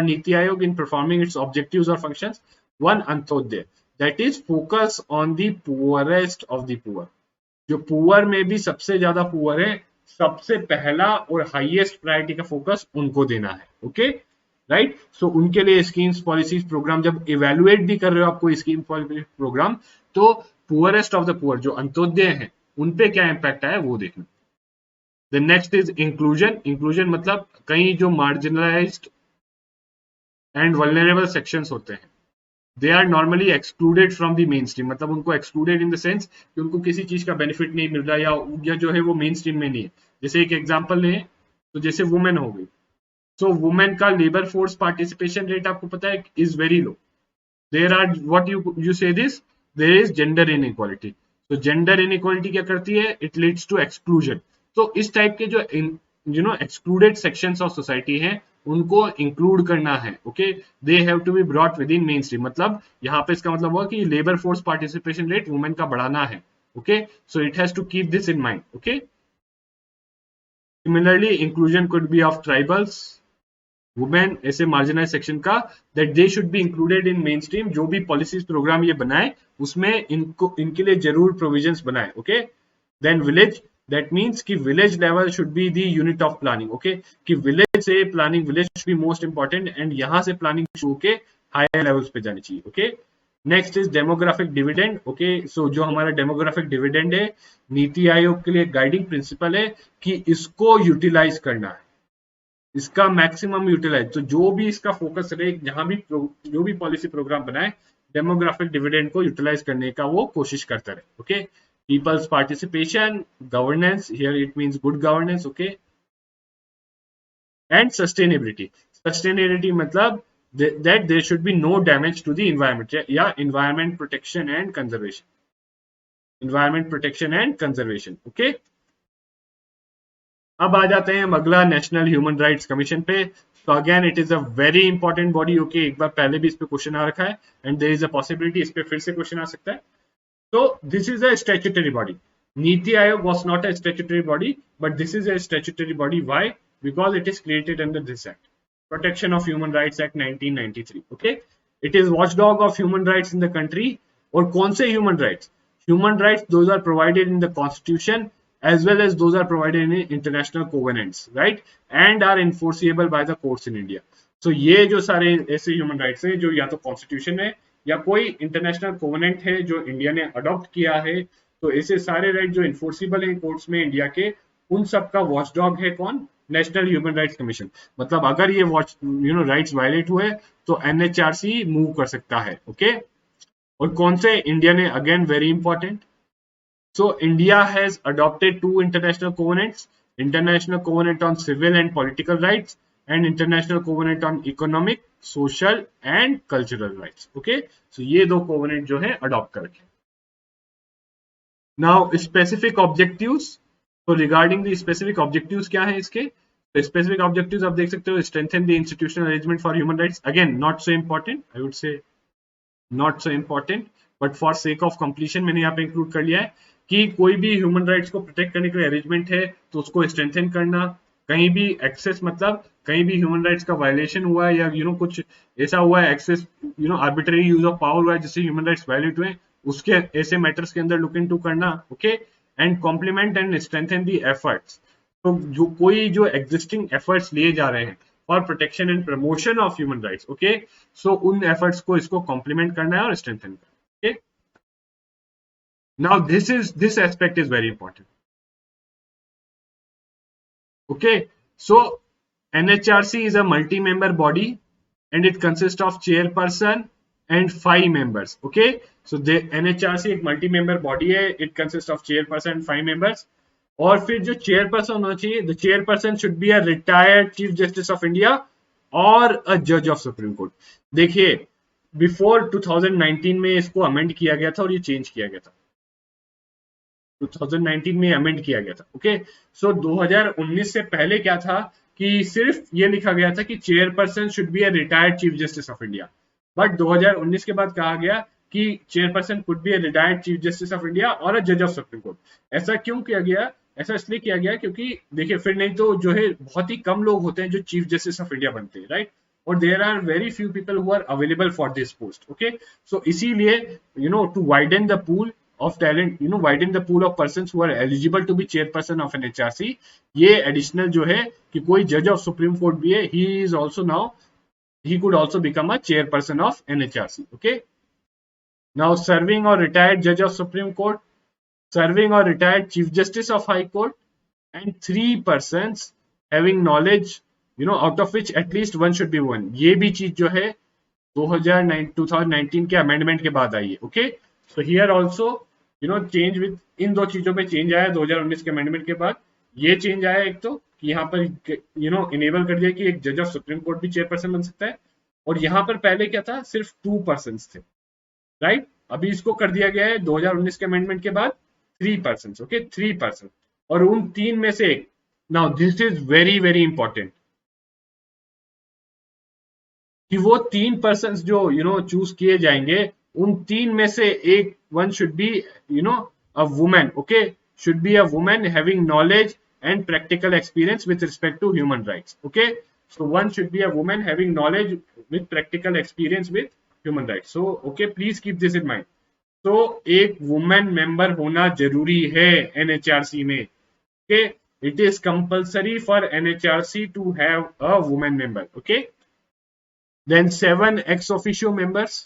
Niti Aayog in performing its objectives or functions. One, Antyodaya, that is focus on the poorest of the poor. जो पुअर में भी सबसे ज्यादा पुअर है, सबसे पहला और हाईएस्ट प्रायोरिटी का फोकस उनको देना है, ओके, राइट। सो उनके लिए स्कीम्स, पॉलिसीज, प्रोग्राम जब इवेलुएट भी कर रहे हो आपको स्कीम प्रोग्राम, तो पुअरेस्ट ऑफ द पुअर जो अंत्योदय हैं उन पे क्या इंपैक्ट आया वो देखना। The next is inclusion. Inclusion मतलब कई जो मार्जिनलाइज्ड एंड वल्नरेबल सेक्शंस होते हैं, they are normally excluded from the main stream, मतलब उनको एक्सक्लूडेड इन द सेंस कि उनको किसी चीज का बेनिफिट नहीं मिल रहा या जो है वो मेन स्ट्रीम में नहीं है। जैसे एक एग्जांपल लें तो जैसे वुमेन हो गई, सो वुमेन का लेबर फोर्स पार्टिसिपेशन रेट आपको पता है is very low. There are what you say this, there is gender inequality. तो जेंडर इनइक्वालिटी क्या करती है? It leads to exclusion. तो इस टाइप के जो एक्सक्लूडेड सेक्शंस ऑफ सोसाइटी हैं उनको इंक्लूड करना है, okay, they have to be brought within main stream. मतलब यहाँ पे इसका मतलब हुआ कि labour force participation rate women का बढ़ाना है, okay, so it has to keep this in mind, okay. Similarly inclusion could be of tribals, women, ऐसे मार्जिनाइज सेक्शन का, that they should be included in mainstream. जो भी पॉलिसीज प्रोग्राम ये बनाए उसमें इनके लिए जरूर प्रोविजंस बनाए, okay. Then village, that means कि village level should be the unit of planning, okay, कि विलेज से planning, village should be most important and यहाँ से प्लानिंग शुरू के हायर लेवल्स पे जानी चाहिए, okay. Next is demographic dividend, okay, so जो हमारा डेमोग्राफिक डिविडेंड है नीति आयोग के लिए गाइडिंग प्रिंसिपल है कि इसको यूटिलाइज करना है, इसका मैक्सिमम यूटिलाइज। तो जो भी इसका फोकस रहे, जहां भी जो भी पॉलिसी प्रोग्राम बनाए, डेमोग्राफिक डिविडेंड को यूटिलाइज करने का वो कोशिश करता रहे, okay. People's participation, governance, here it means good governance, okay, and sustainability. Sustainability मतलब that there should be no damage to the environment, या environment protection and conservation, environment protection and conservation, okay। अब आ जाते हैं हम अगला नेशनल ह्यूमन राइट्स कमीशन पे। तो again it is a very important body, okay, एक बार पहले भी इस पे क्वेश्चन आ रखा है and there is a possibility इस पे फिर से क्वेश्चन आ सकता है। So this is a statutory body. Niti Aayog was not a statutory body, but this is a statutory body. Why? Because it is created under this Act, Protection of Human Rights Act 1993. Okay, it is watchdog of human rights in the country. और कौन से human rights? Human rights those are provided in the Constitution as well as those are provided in international covenants, right? And are enforceable by the courts in India. So ये जो सारे ऐसे human rights हैं जो या तो Constitution है या कोई इंटरनेशनल कोवेनेंट है जो इंडिया ने अडॉप्ट किया है, तो ऐसे सारे राइट जो इन्फोर्सिबल हैं कोर्ट्स में इंडिया के, उन सब का वॉचडॉग है कौन? नेशनल ह्यूमन राइट्स कमीशन, मतलब अगर ये राइट्स वायलेट हुए तो एनएचआरसी मूव कर सकता है। ओके, और कौन से इंडिया ने, again very important, so India has adopted two international covenants, international covenant on civil and political rights and international covenant on economic, social and cultural rights. Okay, so ये दो कोवेनेंट जो है अडॉप्ट कर रखे। नाउ स्पेसिफिक ऑब्जेक्टिव्स, तो रिगार्डिंग द स्पेसिफिक ऑब्जेक्टिव्स क्या है इसके, तो स्पेसिफिक ऑब्जेक्टिव्स आप देख सकते हो, strengthen the institutional arrangement for human rights, again not so important, I would say not so important, but for sake of completion मैंने यहाँ पे इंक्लूड कर लिया है कि कोई भी ह्यूमन राइट्स को प्रोटेक्ट करने के लिए अरेंजमेंट है तो उसको स्ट्रेंथन करना, कहीं भी एक्सेस, मतलब कहीं भी ह्यूमन राइट्स का वायलेशन हुआ है या कुछ ऐसा हुआ है, excess arbitrary use of power हुआ है जिससे ह्यूमन राइट्स वायलेट हुए, उसके ऐसे मैटर्स के अंदर लुक इनटू करना। Okay, and complement and strengthen the efforts, तो जो एग्जिस्टिंग एफर्ट्स लिए जा रहे हैं for protection and promotion of human rights, okay, so उन एफर्ट्स को इसको कॉम्प्लीमेंट करना है और स्ट्रेंथन करना है। Okay, now this aspect is very important. Okay, so NHRC is a multi-member body and it consists of chairperson and 5 members. Okay, so the NHRC एक multi-member body है, it consists of chairperson and 5 members. और फिर जो chairperson होना चाहिए, the chairperson should be a retired chief justice of India or a judge of Supreme Court. देखिए, बिफोर 2019 में इसको अमेंड किया गया था और ये चेंज किया गया था, 2019 में अमेंड किया गया था। ओके, सो 2019 से पहले क्या था कि सिर्फ ये लिखा गया था कि chairperson should be a retired chief justice of India, but 2019 के बाद कहा गया कि chairperson could be a retired chief justice of India और अ जज ऑफ सुप्रीम कोर्ट। ऐसा क्यों किया गया? ऐसा इसलिए किया गया क्योंकि देखिए फिर नहीं तो जो है बहुत ही कम लोग होते हैं जो चीफ जस्टिस ऑफ इंडिया बनते हैं, राइट, और there are very few people who are available for this post. Okay, so इसीलिए to widen the pool of talent, widen the pool of persons who are eligible to be chairperson of an HRC, ये additional जो है कि कोई judge of supreme court भी है, he could also become a chairperson of NHRC. Okay, now serving or retired judge of supreme court, serving or retired chief justice of high court, and 3 persons having knowledge, out of which at least one should be woman, ये भी चीज जो है 2019 के अमेंडमेंट के बाद आई है। Okay, so here also change with in दो चीजों में चेंज आया 2019 के अमेंडमेंट के बाद। ये चेंज आया एक तो कि यहाँ पर इनेबल कर दिया कि एक जज ऑफ सुप्रीम कोर्ट भी चेयरपर्सन बन सकता है, और यहाँ पर पहले क्या था, सिर्फ 2 पर्सन थे, राइट, अभी इसको कर दिया गया है 2019 के अमेंडमेंट के बाद 3 पर्सन। ओके, 3 पर्सन, और उन 3 में से एक, now this is very very important कि वो 3 पर्सन जो चूज किए जाएंगे, उन 3 में से एक, one should be a woman. Okay, should be a woman having knowledge and practical experience with respect to human rights. Okay, so one should be a woman having knowledge with practical experience with human rights. So okay, please keep this in mind. So एक woman member होना जरूरी है NHRC में। Okay, it is compulsory for NHRC to have a woman member. Okay, then 7 ex officio members,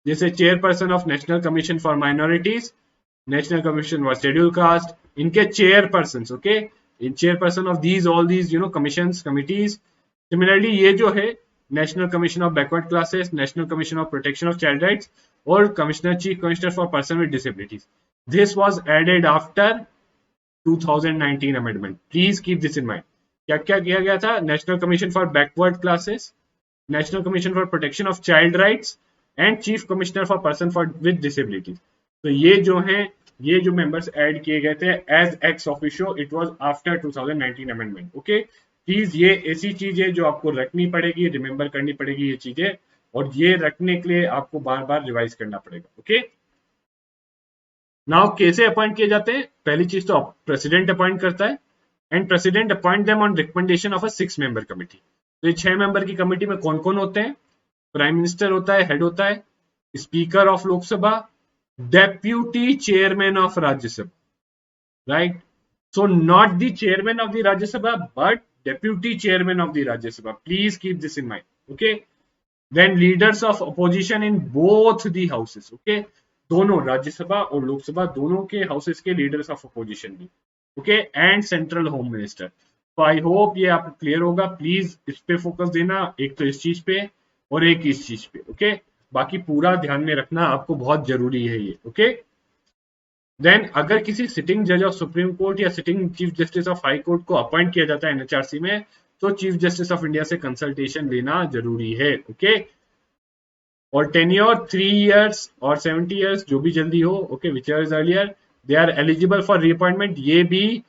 जैसे chairperson of national commission for minorities, national commission for scheduled caste, इनके chairperson. Okay, in chairperson of these all these commissions, committees. Similarly ये जो है national commission of backward classes, national commission of protection of child rights और commissioner, chief commissioner for person with disabilities, this was added after 2019 amendment. Please keep this in mind. क्या क्या किया गया था? National commission for backward classes, national commission for protection of child rights and chief commissioner for person for with disabilities. तो ये जो है, ये जो मेंबर्स ऐड किए गए थे as ex officio, it was after 2019 amendment. Okay, please ये ऐसी चीज है जो आपको रखनी पड़ेगी, रिमेंबर करनी पड़ेगी ये चीजें, और ये रखने के लिए आपको बार बार रिवाइज करना पड़ेगा। ओके, नाउ कैसे अपॉइंट किए जाते हैं? पहली चीज तो प्रेसिडेंट अपॉइंट करता है, and president appoint them on recommendation of a 6 member committee. तो ये 6 मेंबर की कमिटी में कौन कौन होते हैं? प्राइम मिनिस्टर होता है, हेड होता है, speaker of Lok Sabha, deputy chairman of Rajya Sabha, right, so not the chairman of the Rajya Sabha but deputy chairman of the Rajya Sabha. Please keep this in mind. Okay, then leaders of opposition in both the houses. Okay, दोनों राज्यसभा और लोकसभा दोनों के हाउसेस के लीडर्स ऑफ अपोजिशन भी। Okay, and central home minister. तो आई होप ये आपको क्लियर होगा। प्लीज इस पे फोकस देना, एक तो इस चीज पे और एक इस चीज पे, ओके। बाकी पूरा ध्यान में रखना आपको, बहुत जरूरी है ये, ओके। देन अगर किसी सिटिंग जज ऑफ सुप्रीम कोर्ट या sitting chief justice of high court को अपॉइंट किया जाता है एनएचआरसी में, तो चीफ जस्टिस ऑफ इंडिया से कंसल्टेशन लेना जरूरी है, ओके। और टेन्योर 3 years और 70 years, जो भी जल्दी हो, okay, which is earlier, they are eligible for reappointment. ये भी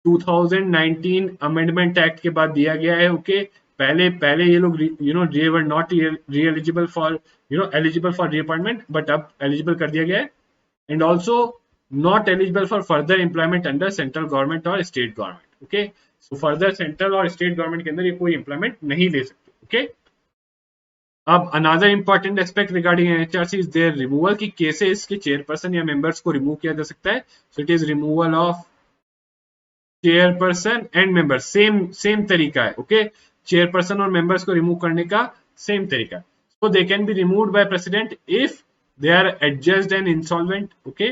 2019 अमेंडमेंट एक्ट के बाद दिया गया है, ओके। पहले पहले ये लोग they were not re eligible for eligible for reappointment, but अब एलिजिबल कर दिया गया है। And also not eligible for further employment under central government और state government, okay. So further central और स्टेट गवर्नमेंट के अंदर ये कोई एम्प्लॉयमेंट नहीं ले सकते, ओके। अब another important aspect regarding NHRC is their removal, की केसेस के चेयरपर्सन या मेंबर्स को रिमूव किया जा सकता है। So it is removal of chairperson and member, same तरीका है, ओके। चेयरपर्सन और मेंबर्स को रिमूव करने का सेम तरीका है। So they can be removed by president if they are adjudged and insolvent, okay,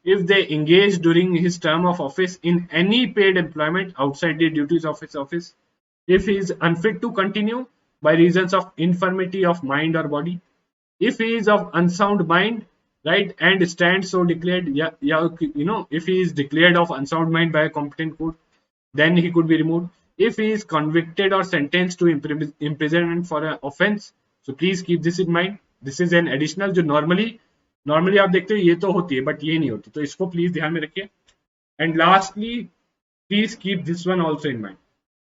if they engage during his term of office in any paid employment outside the duties of his office, if he is unfit to continue by reasons of infirmity of mind or body, if he is of unsound mind, right, and stands so declared, if he is declared of unsound mind by a competent court, then he could be removed. If he is convicted or sentenced to imprisonment for an offense, so please keep this in mind. This is an additional, जो नॉर्मली आप देखते हो ये तो होती है, बट ये नहीं होती, तो इसको प्लीज ध्यान में रखिए। And lastly please keep this one also in mind,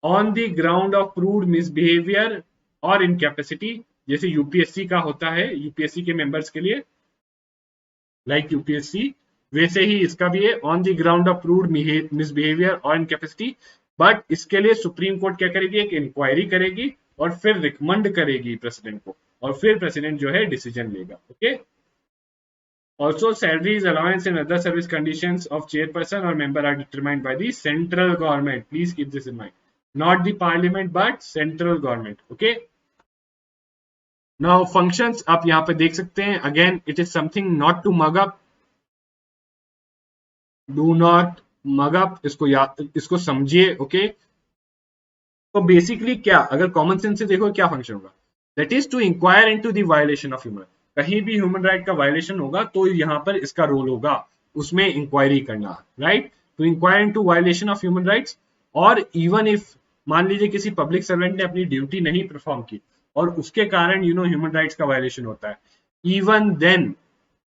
on the ground of proved misbehaviour और इनकैपेसिटी, जैसे यूपीएससी का होता है, यूपीएससी के मेंबर्स के लिए लाइक यूपीएससी, वैसे ही इसका भी है, on the ground of proved misbehaviour और इनकैपेसिटी। बट इसके लिए सुप्रीम कोर्ट क्या करेगी, एक इंक्वायरी करेगी और फिर रिकमेंड करेगी प्रेसिडेंट को, और फिर प्रेसिडेंट जो है डिसीजन लेगा, okay. Also salaries, allowance and other service conditions of chairperson और member are determined by the central government, please keep this in mind, not the parliament but central government, okay. Now functions आप यहां पे देख सकते हैं, again it is something not to mug up, do not mug up, इसको समझिए, ओके। तो बेसिकली क्या, अगर कॉमन सेंस से देखो क्या फंक्शन होगा, that is to inquire into the violation of human, कहीं भी ह्यूमन राइट का वायलेशन होगा तो यहां पर इसका रोल होगा, उसमें इंक्वायरी करना, right, to inquire into violation of human rights. और इवन इफ मान लीजिए किसी पब्लिक सर्वेंट ने अपनी ड्यूटी नहीं परफॉर्म की और उसके कारण ह्यूमन राइट्स का वायलेशन होता है,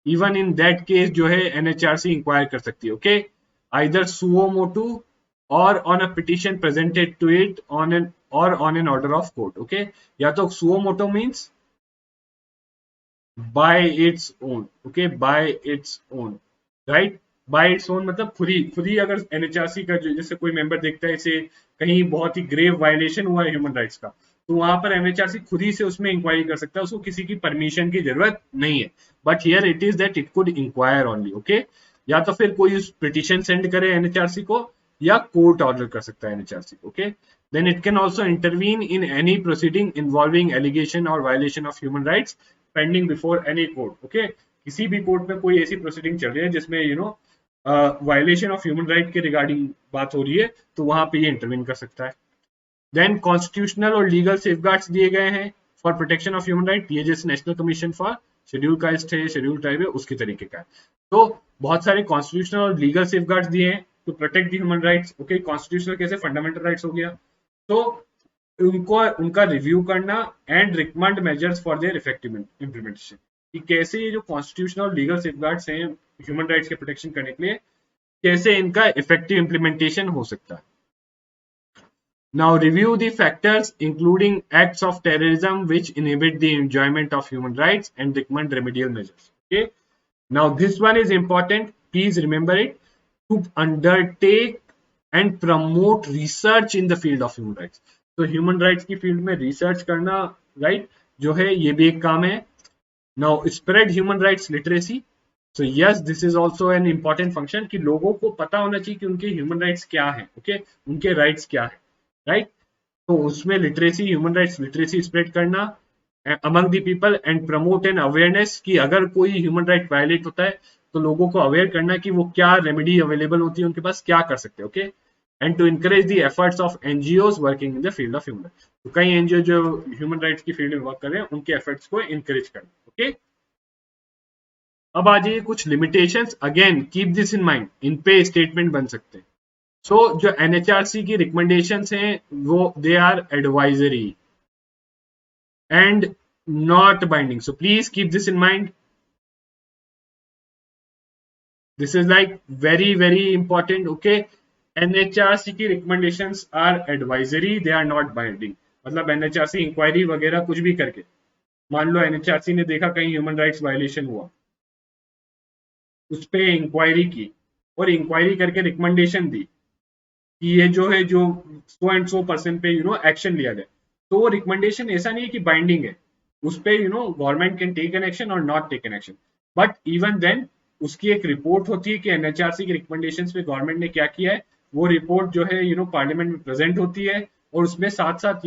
इवन इन दैट केस जो है एनएचआरसी इंक्वायर कर सकती है, okay, either suo motu or on a petition presented to it on an order of court, okay। या तो suo motu means by its own, okay, by its own, right, by its own मतलब खुद ही अगर एनएचआरसी का जैसे कोई मेंबर देखता है इसे कहीं बहुत ही ग्रेव वायलेशन हुआ है ह्यूमन राइट्स का, तो वहां पर एनएचआरसी खुद ही से उसमें इंक्वायरी कर सकता है, उसको किसी की परमिशन की जरूरत नहीं है। But here it is that it could inquire only, okay. या तो फिर कोई पिटिशन सेंड करे एनएचआरसी को, या कोर्ट ऑर्डर कर सकता है NHRC, okay. Then it can also intervene in any proceeding involving allegation और violation of human rights pending before any court, okay. किसी भी कोर्ट में कोई ऐसी प्रोसीडिंग चल रही है जिसमें वायलेशन ऑफ ह्यूमन राइट के रिगार्डिंग बात हो रही है, तो वहां पे ये इंटरवीन कर सकता है। देन कॉन्स्टिट्यूशनल और लीगल सेफगार्ड्स दिए गए हैं for protection of human right, ये जैसे national commission for scheduled cast है, शेड्यूल ट्राइब है, उसके तरीके का है। तो बहुत सारे कॉन्स्टिट्यूशनल और लीगल सेफगार्ड्स दिए हैं to protect the human rights, okay. Constitutional कैसे, फंडामेंटल राइट्स हो गया, तो उनका रिव्यू करना and recommend measures for their effective implementation, कि कैसे ये जो कॉन्स्टिट्यूशनल और लीगल सेफगार्ड्स हैं ह्यूमन राइट्स के प्रोटेक्शन करने के लिए, कैसे इनका इफेक्टिव इंप्लीमेंटेशन हो सकता है। Now review the factors including acts of terrorism which inhibit the enjoyment of human rights and recommend remedial measures, okay। Now this one is important, please remember it, to undertake and promote research in the field of human rights। तो ह्यूमन राइट्स की फील्ड में रिसर्च करना, राइट, जो है ये भी एक काम है। Now spread human rights literacy, so yes this is also an important function, कि लोगों को पता होना चाहिए कि उनके ह्यूमन राइट्स क्या है, ओके, उनके राइट्स क्या है, राइट। तो उसमें literacy, human rights literacy spread करना among the people and promote an awareness, कि अगर कोई ह्यूमन राइट वायलेट होता है तो लोगों को अवेयर करना कि वो क्या रेमेडी अवेलेबल होती है उनके पास, क्या कर सकते हैं, okay. And to encourage the efforts of NGOs working in the field of human rights. तो कई एनजीओ जो ह्यूमन राइट्स की फील्ड में वर्क कर रहे हैं उनके एफर्ट्स को इनकरेज करना। ओके, अब आ जाइए कुछ limitations. Again keep this in mind, इन पे स्टेटमेंट बन सकते हैं। सो जो एनएचआरसी की रिकमेंडेशंस हैं वो they are advisory and not binding. So please keep this in mind. This is like very important. Okay, NHRC की recommendations are advisory, they are not binding. मतलब NHRC इंक्वायरी वगैरह कुछ भी करके, मान लो NHRC ने देखा कहीं ह्यूमन राइट्स वायलेशन हुआ, उस पे इंक्वायरी की और इंक्वायरी करके रिकमेंडेशन दी कि ये जो है जो सो एंड सो पर्सन पे एक्शन लिया जाए, तो वो रिकमेंडेशन ऐसा नहीं है कि बाइंडिंग है, उस पे government can take an action और not take an action, but even then उसकी एक रिपोर्ट होती है कि एनएचआरसी की रिकमेंडेशंस पे गवर्नमेंट ने क्या किया है, वो रिपोर्ट जो है पार्लियामेंट में प्रेजेंट होती है और उसमें साथ साथ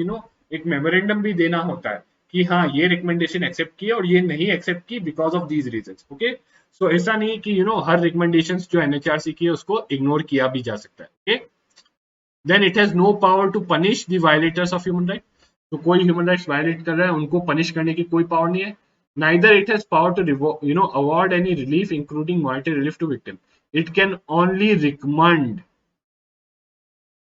एक मेमोरेंडम भी देना होता है कि हाँ ये रिकमेंडेशन एक्सेप्ट की और ये नहीं एक्सेप्ट की because of these reasons. Okay, so ऐसा नहीं कि हर रिकमेंडेशंस जो एनएचआरसी की है उसको इग्नोर किया भी जा सकता है। Okay, then it has no power to punish the violators of human right. तो कोई ह्यूमन राइट्स वायलेट कर रहा है उनको पनिश करने की कोई पावर नहीं है। Neither it has power to award any relief including monetary relief to victim. It can only recommend.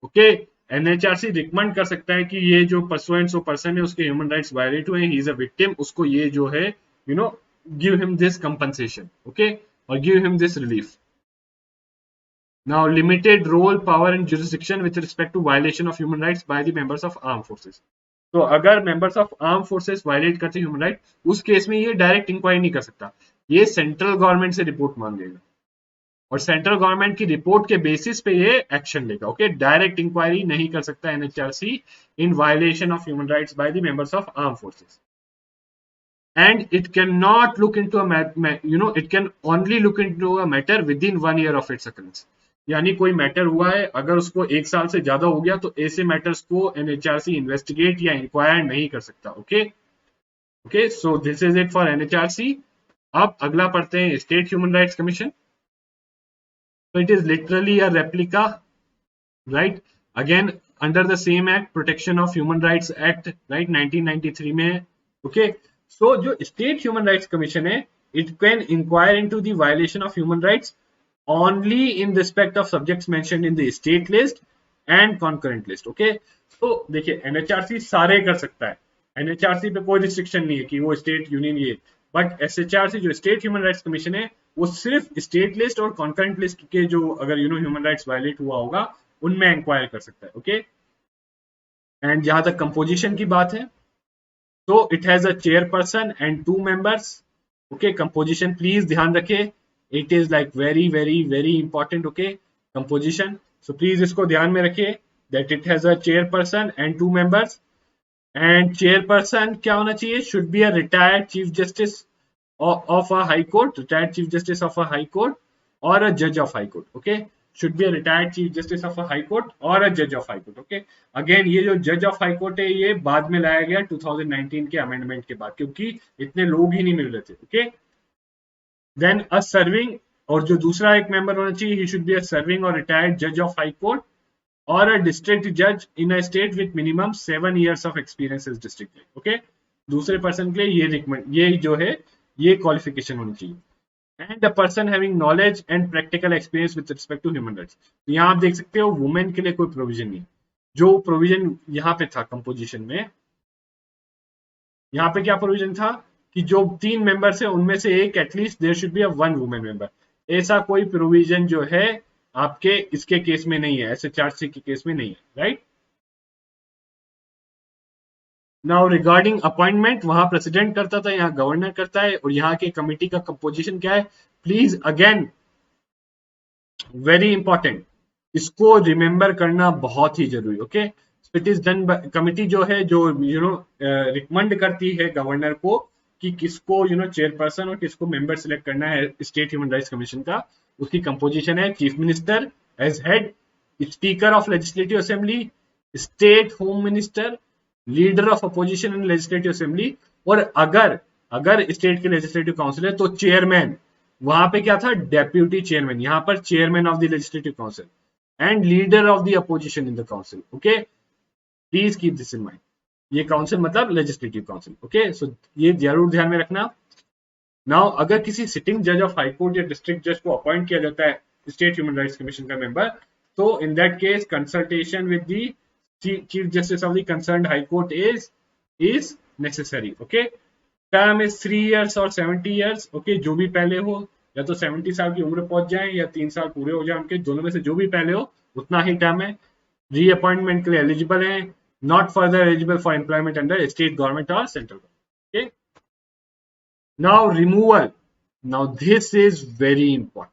Okay, NHRC recommend कर सकता है कि ये जो पर्सन है उसके ह्यूमन राइट्स वायलेट हुए हैं, ही इज अ विक्टिम, उसको ये जो है give him this compensation, okay, और give him this relief. Now limited role, power and jurisdiction with respect to violation of human rights by the members of armed forces. तो अगर members of arm forces violate करते हैं ह्यूमन राइट, उस केस में ये डायरेक्ट इंक्वायरी नहीं कर सकता, ये सेंट्रल गवर्नमेंट से रिपोर्ट मांगेगा और सेंट्रल गवर्नमेंट की रिपोर्ट के बेसिस पे ये एक्शन लेगा। ओके, डायरेक्ट इंक्वायरी नहीं कर सकता NHRC in violation of human rights by the members of arm forces, and it can not look into it can only look into a matter with in 1 year of its occurrence. यानी कोई मैटर हुआ है, अगर उसको 1 साल से ज्यादा हो गया तो ऐसे मैटर्स को एनएचआरसी इन्वेस्टिगेट या इंक्वायर नहीं कर सकता। Okay okay, so this is it for NHRC. अब अगला पढ़ते हैं स्टेट ह्यूमन राइट्स कमीशन। तो it is literally a replica, right, again under the same act, protection of human rights act, right, 1993 में। ओके, सो जो स्टेट ह्यूमन राइट्स कमीशन है, it can inquire into the violation of human rights only in respect of subjects mentioned in the state list and concurrent list. Okay, तो देखिए एनएचआरसी सारे कर सकता है, एनएचआरसी पे कोई रिस्ट्रिक्शन नहीं है कि वो स्टेट यूनियन ये, बट एसएचआरसी जो स्टेट ह्यूमन राइट्स कमीशन है वो सिर्फ स्टेट लिस्ट और कॉन्करेंट लिस्ट के जो अगर ह्यूमन राइट्स वायलेट हुआ होगा उनमें इंक्वायर कर सकता है। ओके, एंड जहां तक कंपोजिशन की बात है तो it has a chairperson and 2 members। Okay, composition please ध्यान रखें, it is like very important। okay, composition, so please इसको ध्यान में रखिए that it has a chairperson and 2 members, and chairperson क्या होना चाहिए, should be a retired chief justice of a high court, retired chief justice of a high court or a judge of high court। okay, should be a retired chief justice of a high court or a judge of high court। okay, again ये जो judge of high court है ये बाद में लाया गया 2019 के अमेंडमेंट के बाद, क्योंकि इतने लोग ही नहीं मिल रहे थे। okay, देन अ सर्विंग, और जो दूसरा एक मेंबर होना चाहिए, he should be a serving और रिटायर्ड जज ऑफ हाई कोर्ट और अ डिस्ट्रिक्ट जज in a state with minimum 7 years of experience इस डिस्ट्रिक्ट में। ओके, दूसरे पर्सन के लिए ये जो है ये क्वालिफिकेशन होनी चाहिए, and a person having knowledge and practical experience with respect to human rights. तो यहाँ आप देख सकते हो वुमेन के लिए कोई प्रोविजन नहीं, जो प्रोविजन यहाँ पे था कंपोजिशन में, यहाँ पे क्या प्रोविजन था कि जो 3 मेंबर्स है उनमें से एक at least there should be a 1 women member. ऐसा कोई प्रोविजन जो है आपके इसके केस में नहीं है, एसएचआरसी के केस में नहीं है, राइट। नाउ रिगार्डिंग अपॉइंटमेंट, वहां प्रेसिडेंट करता था, यहाँ गवर्नर करता है, और यहाँ के कमिटी का कंपोजिशन क्या है, प्लीज अगेन वेरी इंपॉर्टेंट, इसको रिमेंबर करना बहुत ही जरूरी। Okay, it is done committee जो है जो रिकमेंड करती है गवर्नर को कि किसको चेयरपर्सन और किसको मेंबर सिलेक्ट करना है स्टेट ह्यूमन राइट्स कमीशन का। उसकी कंपोजिशन है chief minister as head, speaker of legislative assembly, state home minister, leader of opposition in legislative assembly, और अगर स्टेट के लेजिस्लेटिव काउंसिल है तो चेयरमैन। वहां पे क्या था, डेप्यूटी चेयरमैन, यहाँ पर chairman of the legislative council. and leader of the opposition in the council. Okay, please keep this in mind. ये काउंसिल मतलब लेजिस्लेटिव काउंसिल. ओके, सो ये जरूर ध्यान में रखना. नाउ अगर किसी सिटिंग जज ऑफ हाई कोर्ट या डिस्ट्रिक्ट जज को अपॉइंट किया जाता है स्टेट ह्यूमन राइट्स कमीशन का मेंबर, तो in that case consultation with the chief justice of the concerned high court is necessary. Okay, term is 3 years और 70 years. ओके, जो भी पहले हो, या तो 70 साल की उम्र पहुंच जाए या 3 साल पूरे हो जाए उनके, दोनों में से जो भी पहले हो उतना ही टर्म है. रीअपॉइंटमेंट के लिए एलिजिबल है, not further eligible for employment under state government और central government. Okay, now removal. Now this is very important.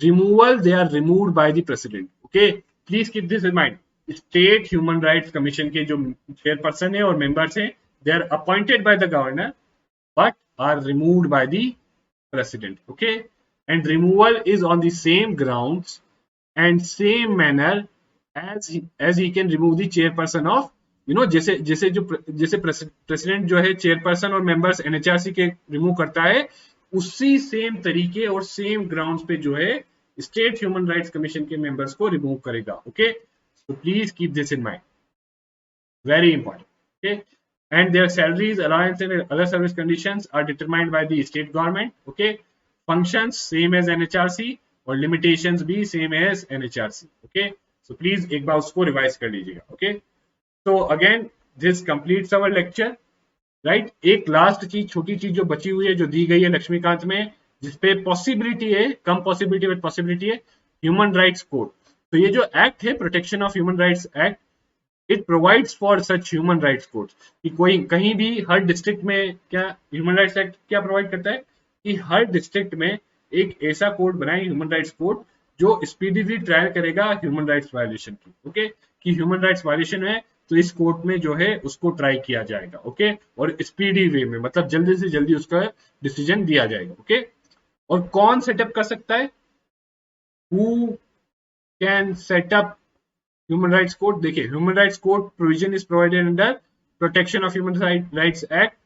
Removal, they are removed by the president. Okay, please keep this in mind. State Human Rights Commission के जो chairperson है और members हैं, they are appointed by the governor but are removed by the president. Okay, and removal is on the same grounds and same manner as he can remove the chairperson of, you know, जैसे president जो है chairperson और members NHRC के remove करता है, उसी सेम तरीके और सेम ग्राउंड्स पे जो है स्टेट ह्यूमन राइट्स कमीशन के मेंबर्स को रिमूव करेगा. Okay, so please keep this in mind, very important. Okay, and their salaries, allowance and other service conditions are determined by the state government. Okay, functions same as NHRC और लिमिटेशंस भी same as NHRC. Okay, so please एक बार उसको रिवाइज कर लीजिएगा. Okay, so again this completes our lecture. Right, एक लास्ट चीज, छोटी चीज जो बची हुई है, जो दी गई है लक्ष्मीकांत में, जिसपे पॉसिबिलिटी है, कम पॉसिबिलिटी बट पॉसिबिलिटी है, ह्यूमन राइट्स कोड. तो ये जो एक्ट है, protection of human rights act, it provides for such human rights code. कि कोई कहीं भी हर डिस्ट्रिक्ट में, क्या ह्यूमन राइट्स एक्ट क्या प्रोवाइड करता है कि हर डिस्ट्रिक्ट में एक ऐसा कोड बनाए, ह्यूमन राइट्स कोड, जो स्पीडीली ट्रायल करेगा ह्यूमन राइट्स वायलेशन की. ओके, कि ह्यूमन राइट्स वायलेशन है तो इस कोर्ट में जो है उसको ट्राई किया जाएगा. ओके, और स्पीडी वे में, मतलब जल्दी से जल्दी उसका डिसीजन दिया जाएगा. ओके, और कौन सेटअप कर सकता है, who can set up human rights court? देखिए, human rights court provision is provided under protection of human rights act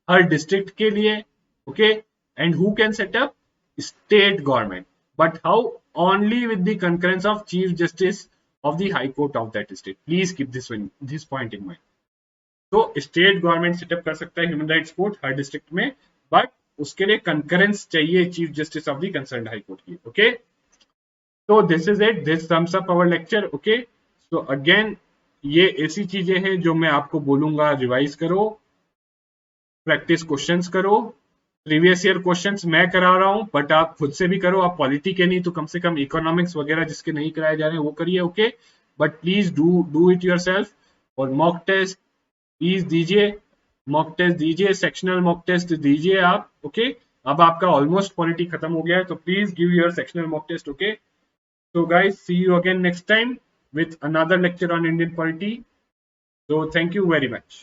हर डिस्ट्रिक्ट के लिए. Okay, and who can set up? State government. But how? Only with the concurrence of chief justice of the high court of that state. Please keep this point in mind. तो स्टेट गवर्नमेंट सेटअप कर सकता है ह्यूमन राइट्स कोर्ट हर डिस्ट्रिक्ट में, बट उसके लिए कंकरेंस चाहिए chief justice of the concerned high court की. ओके, तो this is it, this sums up our lecture. Okay, so again ये ऐसी चीजें हैं जो मैं आपको बोलूंगा, रिवाइज करो, प्रैक्टिस क्वेश्चंस करो. प्रीवियस ईयर क्वेश्चंस मैं करा रहा हूं, बट आप खुद से भी करो. आप पॉलिटी के नहीं तो कम से कम इकोनॉमिक्स वगैरह जिसके नहीं कराए जा रहे हैं वो करिए. Okay, but please do it yourself. और मॉक टेस्ट प्लीज दीजिए, मॉक टेस्ट दीजिए, सेक्शनल मॉक टेस्ट दीजिए आप. ओके, अब आपका ऑलमोस्ट पॉलिटी खत्म हो गया है, तो please give your sectional mock test. Okay, so guys, see you again next time with another lecture on Indian polity. So thank you very much.